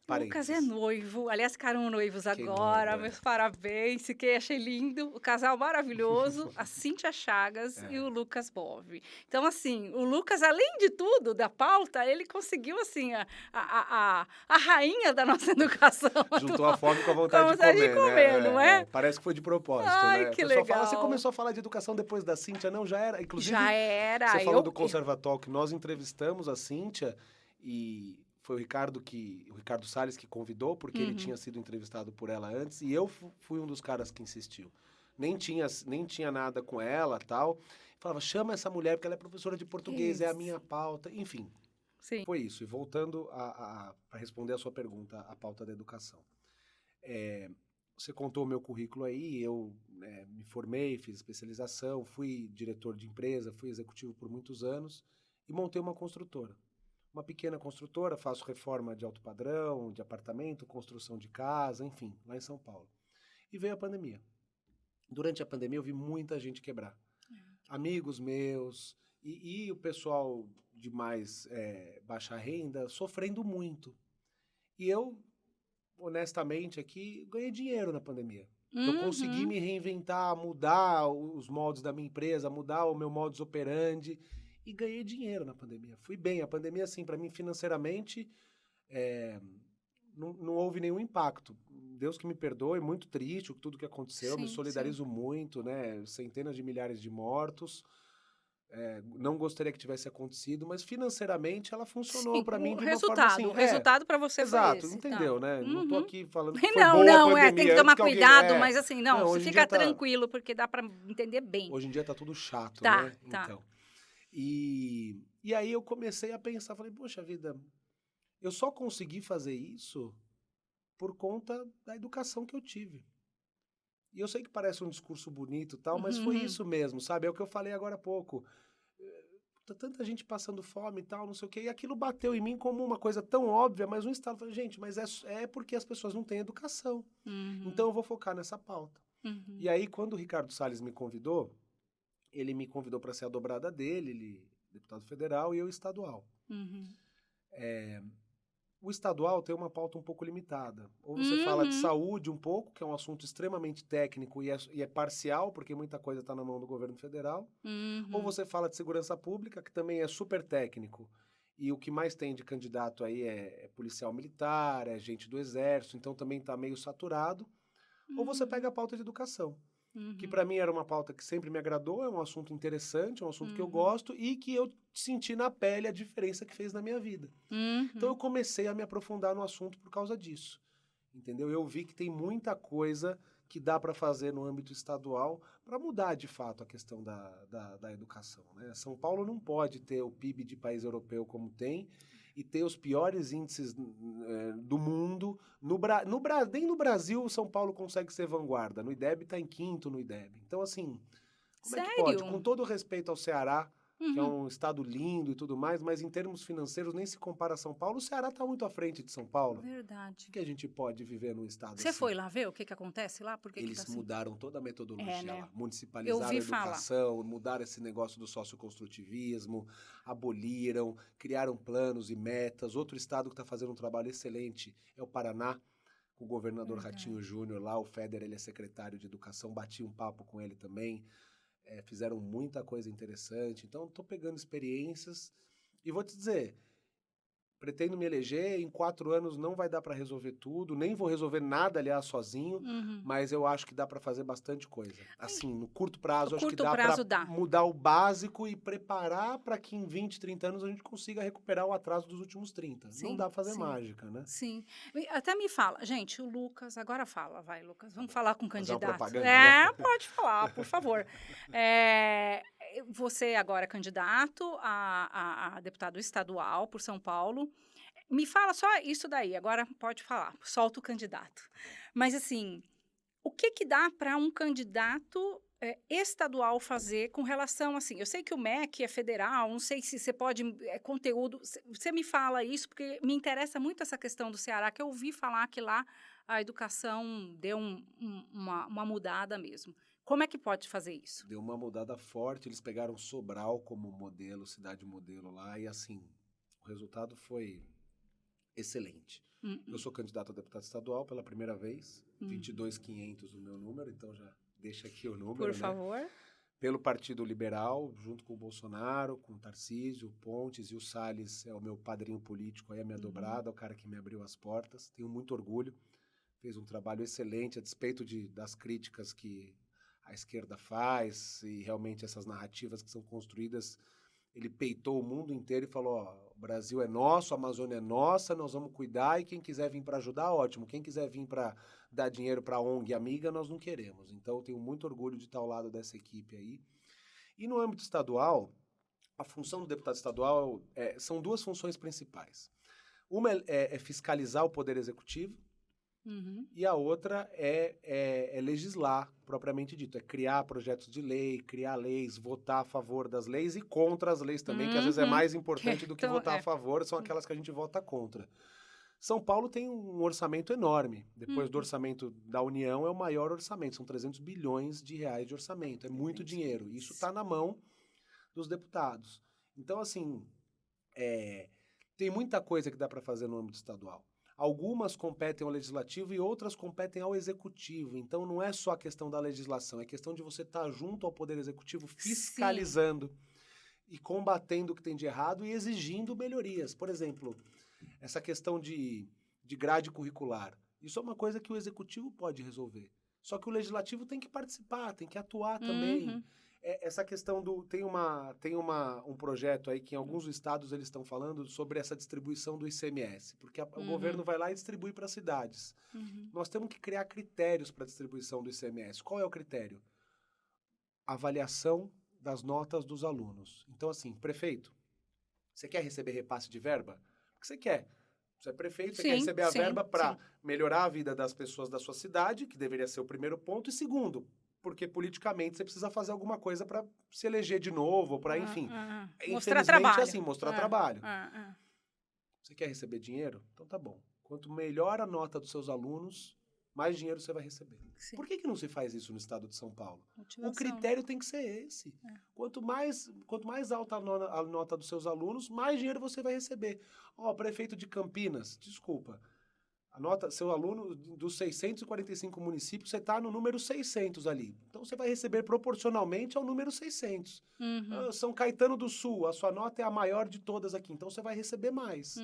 Lucas é Parênteses. noivo, aliás, ficaram noivos Fiquei agora, noivo, meus parabéns, fiquei, achei lindo, o casal maravilhoso, a Cíntia Chagas e o Lucas Bov. Então, assim, o Lucas, além de tudo, da pauta, ele conseguiu, assim, a rainha da nossa educação. Juntou a fome com a vontade vontade de comer, né? não é? Parece que foi de propósito, Ai, né? que O pessoal fala, legal. você começou a falar de educação depois da Cíntia? Não, já era. Inclusive, Já era. você falou do Conservatório, que nós entrevistamos a Cíntia e... Foi o Ricardo Salles que convidou, porque ele tinha sido entrevistado por ela antes, e eu fui um dos caras que insistiu. Nem tinha nada com ela, tal. Falava, chama essa mulher, porque ela é professora de português, é a minha pauta. Enfim, Sim. foi isso. E voltando para responder a sua pergunta, a pauta da educação. Você contou o meu currículo aí, eu me formei, fiz especialização, fui diretor de empresa, fui executivo por muitos anos e montei uma construtora. Uma pequena construtora, faço reforma de alto padrão, de apartamento, construção de casa, enfim, lá em São Paulo. E veio a pandemia. Durante a pandemia eu vi muita gente quebrar. Amigos meus e o pessoal de mais baixa renda sofrendo muito. E eu, honestamente, aqui ganhei dinheiro na pandemia. Eu consegui me reinventar, mudar os moldes da minha empresa, mudar o meu modus operandi. E ganhei dinheiro na pandemia. Fui bem. A pandemia, assim, para mim, financeiramente, não houve nenhum impacto. Deus que me perdoe, muito triste com tudo que aconteceu. Sim, me solidarizo muito, né? Centenas de milhares de mortos. Não gostaria que tivesse acontecido, mas financeiramente ela funcionou para mim de uma forma assim. O resultado para você exato, foi esse. entendeu, Tá. né? Não tô aqui falando que foi Não, boa a pandemia. tem que tomar antes que alguém- cuidado, mas assim, não, você hoje em fica dia tá- tranquilo, porque dá para entender bem. Hoje em dia tá tudo chato, Tá, né? tá. Então. E aí eu comecei a pensar, falei, poxa vida, eu só consegui fazer isso por conta da educação que eu tive. E eu sei que parece um discurso bonito e tal, mas foi isso mesmo, sabe? É o que eu falei agora há pouco. Tanta gente passando fome e tal, não sei o quê, e aquilo bateu em mim como uma coisa tão óbvia, mas um estado, falei, gente, mas é porque as pessoas não têm educação. Então eu vou focar nessa pauta. E aí, quando o Ricardo Salles me convidou, ele me convidou para ser a dobrada dele, ele deputado federal e eu estadual. O estadual tem uma pauta um pouco limitada. Ou você fala de saúde um pouco, que é um assunto extremamente técnico e é parcial, porque muita coisa está na mão do governo federal. Ou você fala de segurança pública, que também é super técnico. E o que mais tem de candidato aí é policial militar, é gente do exército, então também está meio saturado. Ou você pega a pauta de educação, que para mim era uma pauta que sempre me agradou, é um assunto interessante, é um assunto que eu gosto e que eu senti na pele a diferença que fez na minha vida. Então eu comecei a me aprofundar no assunto por causa disso, entendeu? Eu vi que tem muita coisa que dá para fazer no âmbito estadual para mudar de fato a questão da educação, né? São Paulo não pode ter o PIB de país europeu como tem e ter os piores índices do mundo. Nem no Brasil, São Paulo consegue ser vanguarda. No IDEB está em quinto no IDEB. Então, assim, como é que pode? Com todo respeito ao Ceará, que é um estado lindo e tudo mais, mas em termos financeiros nem se compara a São Paulo. O Ceará está muito à frente de São Paulo. Verdade. O que a gente pode viver num estado Você assim? foi lá ver o que acontece lá? Por que Eles que tá assim? mudaram toda a metodologia né? lá, municipalizaram a educação, mudaram esse negócio do socioconstrutivismo, aboliram, criaram planos e metas. Outro estado que está fazendo um trabalho excelente é o Paraná, com o governador Verdade. Ratinho Júnior lá, o Feder, ele é secretário de Educação, bati um papo com ele também, fizeram muita coisa interessante, então estou pegando experiências e vou te dizer, pretendo me eleger, em 4 anos não vai dar para resolver tudo, nem vou resolver nada, aliás, sozinho, mas eu acho que dá para fazer bastante coisa. Assim, no curto prazo, No acho que curto dá prazo para dá. mudar o básico e preparar para que em 20, 30 anos a gente consiga recuperar o atraso dos últimos 30. Não Sim, dá para fazer sim. mágica, né? Sim. Até me fala, gente, o Lucas, agora fala, vai, Lucas, vamos falar com o Fazer uma candidato. propaganda agora? Pode falar, por favor. Você agora é candidato a deputado estadual por São Paulo. Me fala só isso daí, agora pode falar, solta o candidato. Mas, assim, o que dá para um candidato estadual fazer com relação, assim, eu sei que o MEC é federal, não sei se você pode, conteúdo, você me fala isso, porque me interessa muito essa questão do Ceará, que eu ouvi falar que lá a educação deu uma mudada mesmo. Como é que pode fazer isso? Deu uma mudada forte, eles pegaram Sobral como modelo, cidade modelo lá, e assim, o resultado foi excelente. Eu sou candidato a deputado estadual pela primeira vez, 22.500 o meu número, então já deixa aqui o número, Por né? favor. Pelo Partido Liberal, junto com o Bolsonaro, com o Tarcísio, o Pontes e o Salles, é o meu padrinho político, aí a minha dobrada, é o cara que me abriu as portas. Tenho muito orgulho, fez um trabalho excelente, a despeito das críticas que a esquerda faz e realmente essas narrativas que são construídas. Ele peitou o mundo inteiro e falou, ó, o Brasil é nosso, a Amazônia é nossa, nós vamos cuidar e quem quiser vir para ajudar, ótimo. Quem quiser vir para dar dinheiro para a ONG amiga, nós não queremos. Então, eu tenho muito orgulho de estar ao lado dessa equipe aí. E no âmbito estadual, a função do deputado estadual são 2 funções principais. Uma é fiscalizar o poder executivo, e a outra é legislar, propriamente dito. É criar projetos de lei, criar leis, votar a favor das leis e contra as leis também, que às vezes é mais importante do que votar a favor, são aquelas que a gente vota contra. São Paulo tem um orçamento enorme. Depois do orçamento da União, é o maior orçamento. São 300 bilhões de reais de orçamento. É muito dinheiro. Isso está na mão dos deputados. Então, assim, tem muita coisa que dá para fazer no âmbito estadual. Algumas competem ao legislativo e outras competem ao executivo. Então, não é só a questão da legislação, é questão de você estar junto ao poder executivo, fiscalizando e combatendo o que tem de errado e exigindo melhorias. Por exemplo, essa questão de grade curricular. Isso é uma coisa que o executivo pode resolver. Só que o legislativo tem que participar, tem que atuar também. Essa questão tem um projeto aí que em alguns estados eles estão falando sobre essa distribuição do ICMS, porque o governo vai lá e distribui para as cidades. Nós temos que criar critérios para a distribuição do ICMS. Qual é o critério? Avaliação das notas dos alunos. Então, assim, prefeito, você quer receber repasse de verba? O que você quer? Você é prefeito, você quer receber a verba para melhorar a vida das pessoas da sua cidade, que deveria ser o primeiro ponto, e segundo, porque politicamente você precisa fazer alguma coisa para se eleger de novo, para, enfim. Mostrar trabalho. É assim, mostrar trabalho. Você quer receber dinheiro? Então tá bom. Quanto melhor a nota dos seus alunos, mais dinheiro você vai receber. Por que não se faz isso no estado de São Paulo? O critério tem que ser esse. Quanto mais alta a nota dos seus alunos, mais dinheiro você vai receber. Ó, prefeito de Campinas, desculpa. A nota, seu aluno dos 645 municípios, você está no número 600 ali. Então, você vai receber proporcionalmente ao número 600. São Caetano do Sul, a sua nota é a maior de todas aqui. Então, você vai receber mais.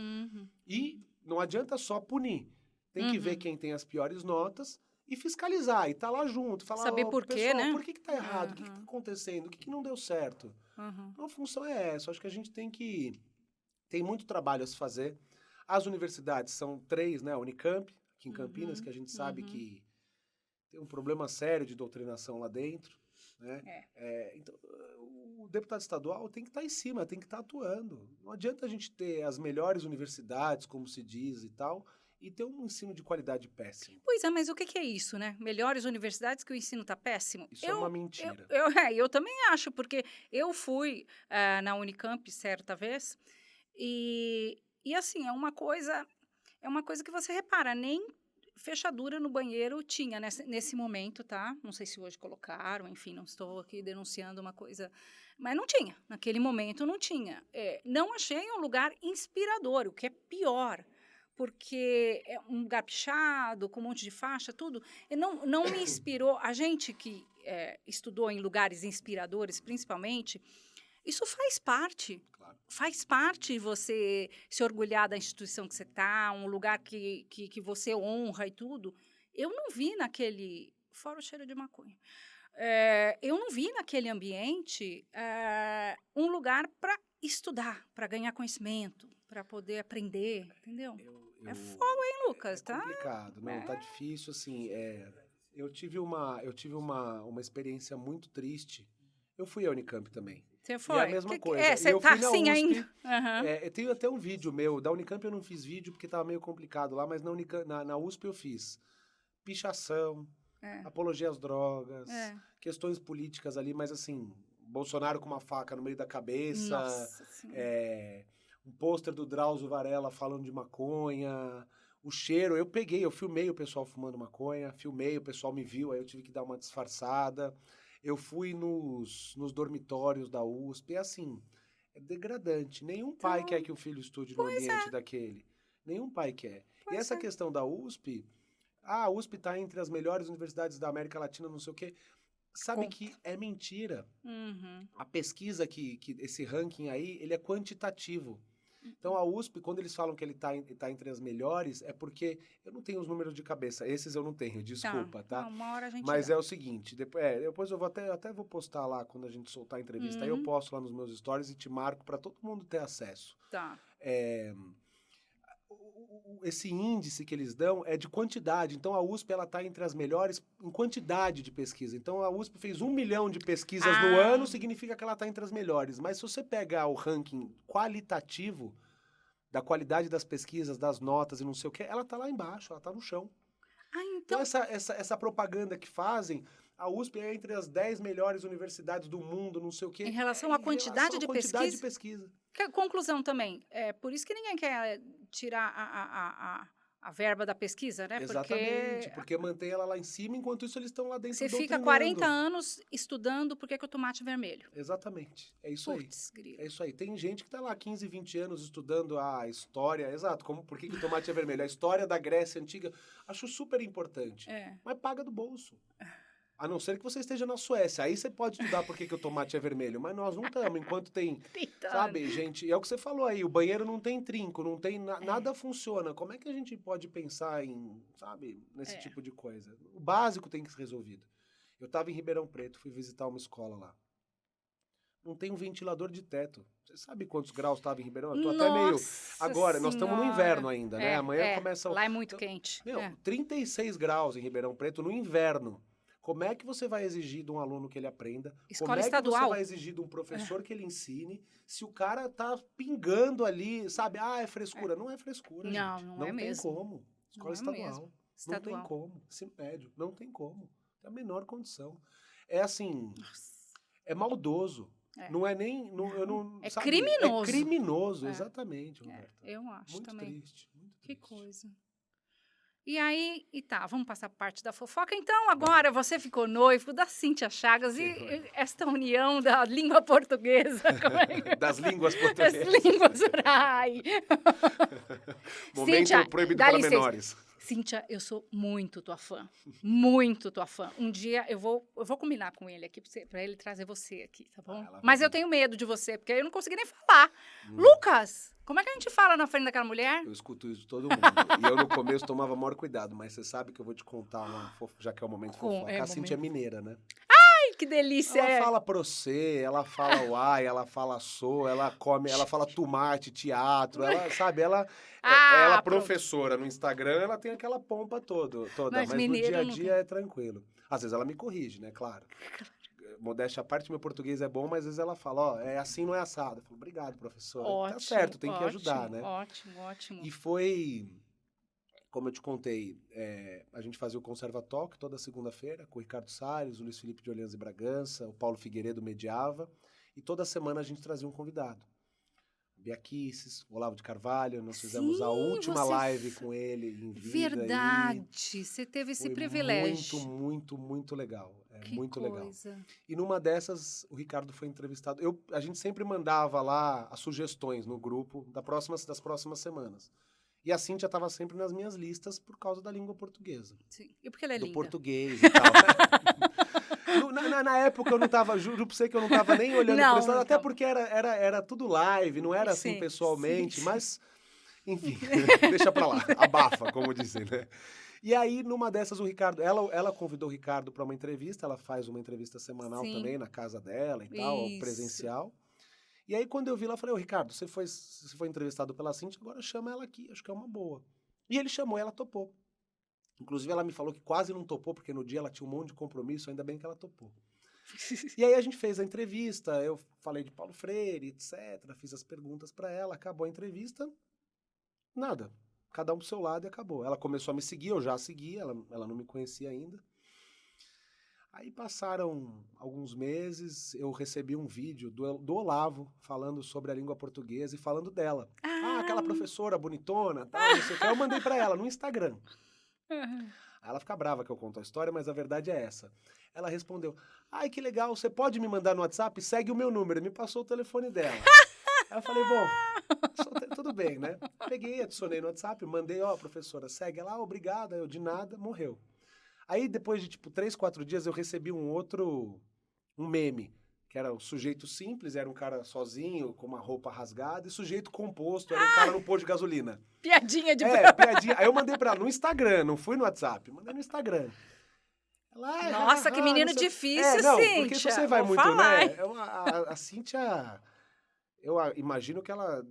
E não adianta só punir. Tem que ver quem tem as piores notas e fiscalizar. E tá lá junto. Falar, saber por quê, né? Por que tá errado? O que tá acontecendo? O que não deu certo? Então, a função é essa. Acho que a gente tem muito trabalho a se fazer. As universidades são 3, né? A Unicamp, aqui em Campinas, que a gente sabe que tem um problema sério de doutrinação lá dentro, né? Então, o deputado estadual tem que estar em cima, tem que estar atuando. Não adianta a gente ter as melhores universidades, como se diz e tal, e ter um ensino de qualidade péssimo. Pois é, mas o que é isso, né? Melhores universidades que o ensino está péssimo? Isso é uma mentira. Eu também acho, porque eu fui na Unicamp certa vez e assim, é uma coisa que você repara, nem fechadura no banheiro tinha nesse momento, tá? Não sei se hoje colocaram, enfim, não estou aqui denunciando uma coisa, mas não tinha, naquele momento não tinha. Não achei um lugar inspirador, o que é pior, porque é um lugar pichado, com um monte de faixa, tudo. E não me inspirou. A gente que estudou em lugares inspiradores, principalmente, isso faz parte. Claro. Faz parte você se orgulhar da instituição que você está, um lugar que você honra e tudo. Eu não vi naquele... Fora o cheiro de maconha. Eu não vi naquele ambiente um lugar para estudar, para ganhar conhecimento, para poder aprender, entendeu? É fogo, hein, Lucas? É complicado, não, tá difícil, assim, eu tive uma experiência muito triste. Eu fui à Unicamp também. Você foi? E é a mesma coisa. Você eu tá fui na assim USP, ainda? Uhum. eu tenho até um vídeo meu. Da Unicamp eu não fiz vídeo porque tava meio complicado lá, mas na USP eu fiz pichação, apologia às drogas, questões políticas ali, mas assim, Bolsonaro com uma faca no meio da cabeça, Nossa Senhora. um pôster do Drauzio Varela falando de maconha, o cheiro, eu filmei o pessoal fumando maconha, filmei, o pessoal me viu, aí eu tive que dar uma disfarçada. Eu fui nos dormitórios da USP, assim, é degradante. Nenhum pai quer que o filho estude num ambiente daquele. Nenhum pai quer. E essa questão da USP, a USP está entre as melhores universidades da América Latina, não sei o quê. Sabe que é mentira. Uhum. A pesquisa que esse ranking aí, ele é quantitativo. Então, a USP, quando eles falam que ele tá entre as melhores, é porque eu não tenho os números de cabeça. Esses eu não tenho, desculpa, tá? Não, uma hora a gente Mas dá. é o seguinte, depois eu vou até vou postar lá, quando a gente soltar a entrevista, aí eu posto lá nos meus stories e te marco para todo mundo ter acesso. Tá. Esse índice que eles dão é de quantidade. Então, a USP, ela tá entre as melhores em quantidade de pesquisa. Então, a USP fez 1 milhão de pesquisas no ano, significa que ela tá entre as melhores. Mas se você pegar o ranking qualitativo da qualidade das pesquisas, das notas e não sei o que, ela tá lá embaixo, ela tá no chão. Então, essa propaganda que fazem, a USP é entre as 10 melhores universidades do mundo, não sei o quê. Em relação à quantidade de pesquisa. Conclusão também, por isso que ninguém quer tirar a verba da pesquisa, né? Exatamente, porque mantém ela lá em cima, enquanto isso eles estão lá dentro você fica doutrinando. 40 anos estudando por que o tomate é vermelho. Exatamente, é isso Putz, aí. grilo. É isso aí. Tem gente que está lá 15, 20 anos estudando a história, exato, por que o tomate é vermelho. A história da Grécia Antiga, acho super importante, mas paga do bolso. A não ser que você esteja na Suécia. Aí você pode estudar por que o tomate é vermelho. Mas nós não estamos. Enquanto tem, sabe, gente... É o que você falou aí. O banheiro não tem trinco, não tem... Nada funciona. Como é que a gente pode pensar em, sabe, nesse tipo de coisa? O básico tem que ser resolvido. Eu estava em Ribeirão Preto, fui visitar uma escola lá. Não tem um ventilador de teto. Você sabe quantos graus estava em Ribeirão? Eu tô até meio... Agora, nós estamos no inverno ainda, né? Amanhã começa... Lá é muito quente. 36 graus em Ribeirão Preto no inverno. Como é que você vai exigir de um aluno que ele aprenda? Escola Como é estadual? que você vai exigir de um professor que ele ensine se o cara tá pingando ali, sabe? É frescura. Não é frescura, não, gente. Não é mesmo. Tem como. Escola estadual. Não tem como. Ensino médio. Não tem como. Tem a menor condição. É assim... É maldoso. Não é nem... sabe? Criminoso. É criminoso, exatamente, Roberta. Eu acho muito também. Triste, muito que triste. coisa. E aí, vamos passar a parte da fofoca. Então, agora você ficou noivo da Cíntia Chagas e esta união da língua portuguesa. Das línguas portuguesas. Das línguas orais. Momento Cíntia, proibido para menores. Cíntia, eu sou muito tua fã. Muito tua fã. Um dia eu vou combinar com ele aqui para ele trazer você aqui, tá bom? Mas eu tenho medo de você, porque eu não consegui nem falar. Lucas, como é que a gente fala na frente daquela mulher? Eu escuto isso de todo mundo. E eu no começo tomava maior cuidado, mas você sabe que eu vou te contar já que é o momento fofoca. A Cíntia é mineira, né? Ai, que delícia! Ela fala você, ela fala uai, ela fala sou, ela fala tomate, teatro, ela, sabe, ela é professora no Instagram, ela tem aquela pompa toda, mas no dia a dia é tranquilo. Às vezes ela me corrige, né, claro. Modéstia à parte, meu português é bom, mas às vezes ela fala, é assim, não é assado. Eu falo, obrigado, professora. Ótimo, tá certo, tem que ajudar, né? Ótimo. E foi, como eu te contei, a gente fazia o Conservatório toda segunda-feira, com o Ricardo Salles, o Luiz Felipe de Orleans e Bragança, o Paulo Figueiredo mediava, e toda semana a gente trazia um convidado. Bia Kicis, o Olavo de Carvalho, nós fizemos a última live com ele em vida. Verdade, você teve esse privilégio. Muito legal. Que muito coisa. legal. E numa dessas, o Ricardo foi entrevistado. A gente sempre mandava lá as sugestões no grupo das próximas semanas. E a Cíntia estava sempre nas minhas listas por causa da língua portuguesa. Sim. E porque ela é do linda. português e tal. Na época eu não tava, juro pra você que eu não tava nem olhando Não, por esse lado, não até tava. porque era tudo live, não era assim Sim, pessoalmente, sim. mas, enfim, deixa pra lá, abafa, como dizem, né? E aí, numa dessas, o Ricardo, ela convidou o Ricardo para uma entrevista, ela faz uma entrevista semanal Sim. também na casa dela e tal, Isso. presencial. E aí, quando eu vi lá, eu falei, ô Ricardo, você foi entrevistado pela Cíntia, agora chama ela aqui, acho que é uma boa. E ele chamou, ela topou. Inclusive, ela me falou que quase não topou, porque no dia ela tinha um monte de compromisso, ainda bem que ela topou. E aí a gente fez a entrevista, eu falei de Paulo Freire, etc, fiz as perguntas para ela, acabou a entrevista, nada. Cada um pro seu lado e acabou. Ela começou a me seguir, eu já a segui, ela não me conhecia ainda. Aí passaram alguns meses, eu recebi um vídeo do Olavo falando sobre a língua portuguesa e falando dela. Aquela professora bonitona, tal, não sei o que. Eu mandei pra ela no Instagram. Aí ela fica brava que eu conto a história, mas a verdade é essa. Ela respondeu, ai que legal, você pode me mandar no WhatsApp? Segue o meu número. E me passou o telefone dela. Aí eu falei, bom, tudo bem, né? Peguei, adicionei no WhatsApp, mandei, ó, professora, segue ela, obrigada, eu de nada, morreu. Aí, depois de, 3, 4 dias, eu recebi um meme, que era um sujeito simples, era um cara sozinho, com uma roupa rasgada, e sujeito composto, era um cara no posto de gasolina. Piadinha de... piadinha. Aí eu mandei pra ela no Instagram, não fui no WhatsApp, mandei no Instagram. Ela, Nossa, que menino difícil, Cíntia. Porque se você vai vou muito, falar, né? A Cíntia... Eu imagino que ela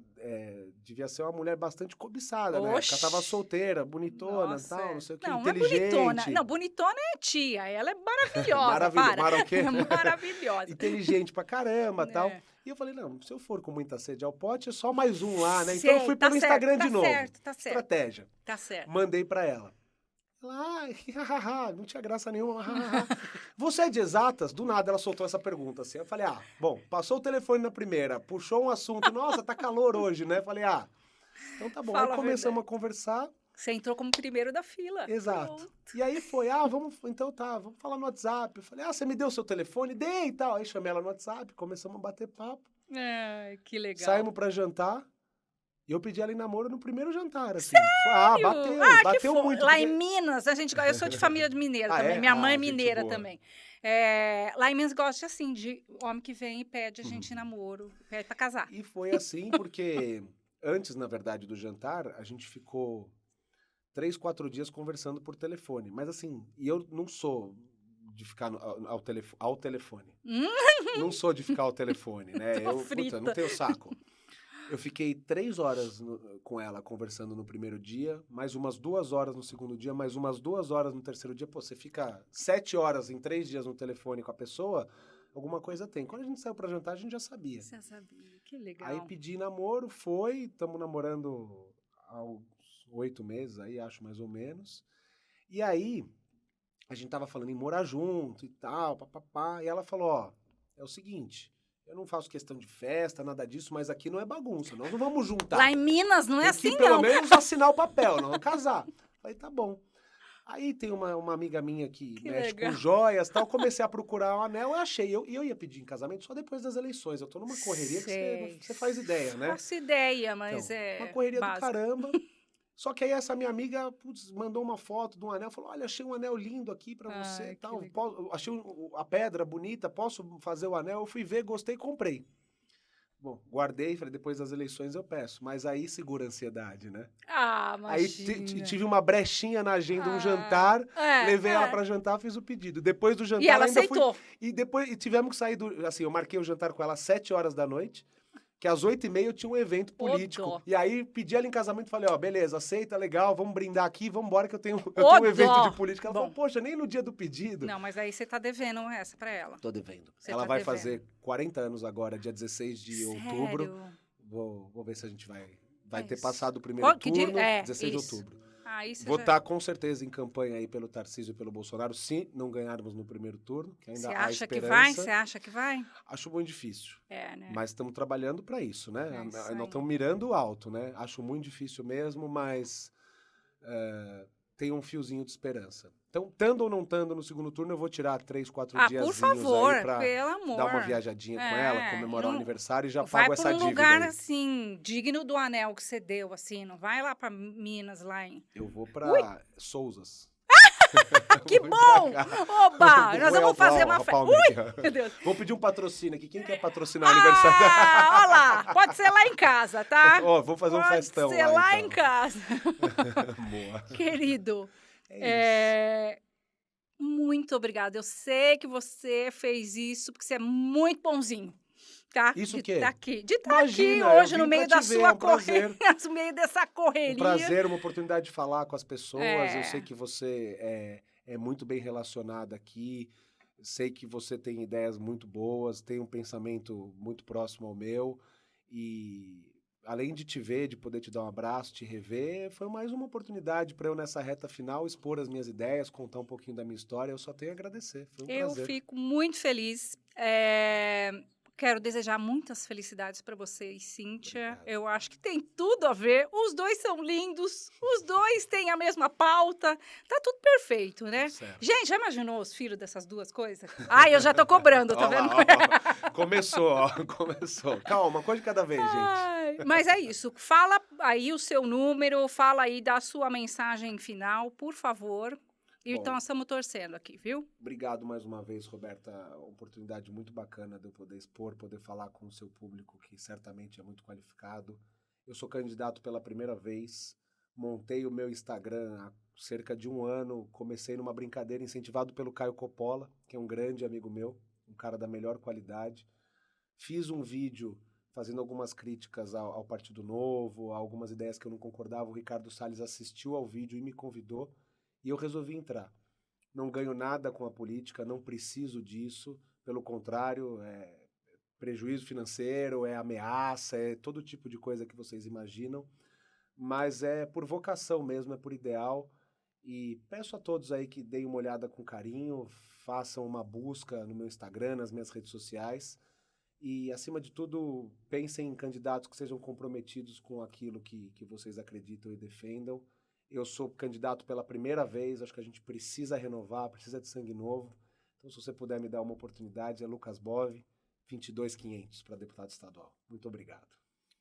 devia ser uma mulher bastante cobiçada, né? Porque ela tava solteira, bonitona e tal, não sei o que, inteligente. Não é bonitona. Não, bonitona é tia, ela é maravilhosa, maravilhosa. Inteligente pra caramba e tal. E eu falei, não, se eu for com muita sede ao pote, é só mais um lá, né? Então eu fui pelo Instagram de novo. Tá certo. Estratégia. Tá certo. Mandei pra ela. Ela, não tinha graça nenhuma. Você é de exatas? Do nada ela soltou essa pergunta assim. Eu falei, bom, passou o telefone na primeira, puxou um assunto, nossa, tá calor hoje, né? Falei, então tá bom. Aí começamos a conversar. Você entrou como primeiro da fila. Exato. Pronto. E aí foi, vamos falar no WhatsApp. Eu falei, você me deu o seu telefone? Dei e tal. Aí chamei ela no WhatsApp, começamos a bater papo. Que legal. Saímos pra jantar. E eu pedi ela em namoro no primeiro jantar, assim. Sério? Bateu muito. Lá em Minas, eu sou de família mineira também. Minha mãe é mineira também. Lá em Minas gosta assim, de homem que vem e pede a gente em namoro, pede pra casar. E foi assim, porque antes, na verdade, do jantar, a gente ficou 3, 4 dias conversando por telefone. Mas assim, e eu não sou de ficar ao telefone. Não sou de ficar ao telefone, né? Eu não tenho saco. Eu fiquei 3 horas com ela conversando no primeiro dia, mais umas 2 horas no segundo dia, mais umas 2 horas no terceiro dia. Pô, você fica 7 horas em 3 dias no telefone com a pessoa, alguma coisa tem. Quando a gente saiu pra jantar, a gente já sabia. Você sabia, que legal. Aí pedi namoro, estamos namorando há uns 8 meses aí, acho mais ou menos. E aí, a gente tava falando em morar junto e tal, papapá, e ela falou, é o seguinte... Eu não faço questão de festa, nada disso, mas aqui não é bagunça, nós não vamos juntar. Lá em Minas não é assim, não. Pelo menos assinar o papel, não casar. Falei, tá bom. Aí tem uma amiga minha que mexe com joias e tal, comecei a procurar um anel, eu achei. E eu ia pedir em casamento só depois das eleições. Eu tô numa correria que você faz ideia, né? Faço ideia, mas uma correria do caramba. Só que aí essa minha amiga mandou uma foto de um anel, falou, olha, achei um anel lindo aqui pra você e tal. Achei a pedra bonita, posso fazer o anel? Eu fui ver, gostei, comprei. Bom, guardei, falei, depois das eleições eu peço. Mas aí segura a ansiedade, né? Aí tive uma brechinha na agenda, um jantar, levei ela pra jantar, fiz o pedido. Depois do jantar, e ela aceitou. E tivemos que sair assim, eu marquei o jantar com ela às 7 horas da noite. Que às 8h30 eu tinha um evento político. E aí pedi ela em casamento e falei, beleza, aceita, legal, vamos brindar aqui, vamos embora que eu tenho um evento de política. Ela falou, poxa, nem no dia do pedido. Não, mas aí você tá devendo essa pra ela. Tô devendo. Ela vai fazer 40 anos agora, dia 16 de outubro. Vou ver se a gente vai ter passado o primeiro turno, 16 de outubro. Vou estar com certeza em campanha aí pelo Tarcísio e pelo Bolsonaro, se não ganharmos no primeiro turno, que ainda há esperança. Você acha que vai? Acho muito difícil. Né? Mas estamos trabalhando para isso, né? Nós estamos mirando alto, né? Acho muito difícil mesmo, mas tem um fiozinho de esperança. Então, estando ou não estando no segundo turno, eu vou tirar 3, 4 por diazinhos favor, aí pra pelo amor. dar uma viajadinha com ela, comemorar o não aniversário e já vai pago para essa um dívida lugar aí. assim, digno do anel que você deu, assim, não vai lá para Minas, lá em... Eu vou Ui, pra Souzas. que Vou ir pra bom! cá. Oba, nós Royal vamos fazer uma Palm festa. aqui, ó. Meu Deus. Vou pedir um patrocínio aqui. Quem quer patrocinar o aniversário? Olha lá, pode ser lá em casa, tá? Ó, vou fazer um festão Pode ser lá, lá então. em casa. Boa. Querido, É isso. muito obrigada. Eu sei que você fez isso porque você é muito bonzinho, tá? Isso o De quê? estar aqui. De estar Imagina, aqui eu hoje vim no meio pra da te ver, é sua um prazer. correria, no meio dessa correria. Um prazer, uma oportunidade de falar com as pessoas. É. Eu sei que você é muito bem relacionada aqui. Sei que você tem ideias muito boas, tem um pensamento muito próximo ao meu. E além de te ver, de poder te dar um abraço, te rever, foi mais uma oportunidade para eu, nessa reta final, expor as minhas ideias, contar um pouquinho da minha história. Eu só tenho a agradecer. Foi um Eu prazer. fico muito feliz. Quero desejar muitas felicidades para você e Cíntia. Obrigado. Eu acho que tem tudo a ver. Os dois são lindos, os dois têm a mesma pauta. Tá tudo perfeito, né? Tudo certo. Gente, já imaginou os filhos dessas duas coisas? Ai, eu já tô cobrando, tá Ó vendo? lá, ó. Começou, ó. Começou. Calma, uma coisa de cada vez, gente. Ai, mas é isso. Fala aí o seu número, fala aí da sua mensagem final, por favor. Bom, Então, nós estamos torcendo aqui, viu? obrigado mais uma vez, Roberta. Oportunidade muito bacana de eu poder expor, poder falar com o seu público, que certamente é muito qualificado. Eu sou candidato pela primeira vez, montei o meu Instagram há cerca de 1 ano, comecei numa brincadeira incentivado pelo Caio Coppola, que é um grande amigo meu, um cara da melhor qualidade. Fiz um vídeo fazendo algumas críticas ao Partido Novo, a algumas ideias que eu não concordava. O Ricardo Salles assistiu ao vídeo e me convidou. E eu resolvi entrar. Não ganho nada com a política, não preciso disso. Pelo contrário, é prejuízo financeiro, é ameaça, é todo tipo de coisa que vocês imaginam. Mas é por vocação mesmo, é por ideal. E peço a todos aí que deem uma olhada com carinho, façam uma busca no meu Instagram, nas minhas redes sociais. E, acima de tudo, pensem em candidatos que sejam comprometidos com aquilo que vocês acreditam e defendam. Eu sou candidato pela primeira vez, acho que a gente precisa renovar, precisa de sangue novo. Então, se você puder me dar uma oportunidade, é Lucas Bove, 22.500 para deputado estadual. Muito obrigado.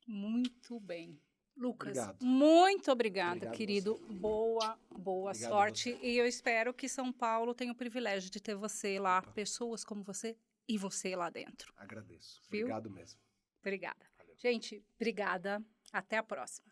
Muito bem. Lucas, Obrigado. muito obrigada, Obrigado querido. você. Boa Obrigado sorte. você. E eu espero que São Paulo tenha o privilégio de ter você lá, Opa. pessoas como você e você lá dentro. Agradeço. Viu? Obrigado mesmo. Obrigada. Valeu. Gente, obrigada. Até a próxima.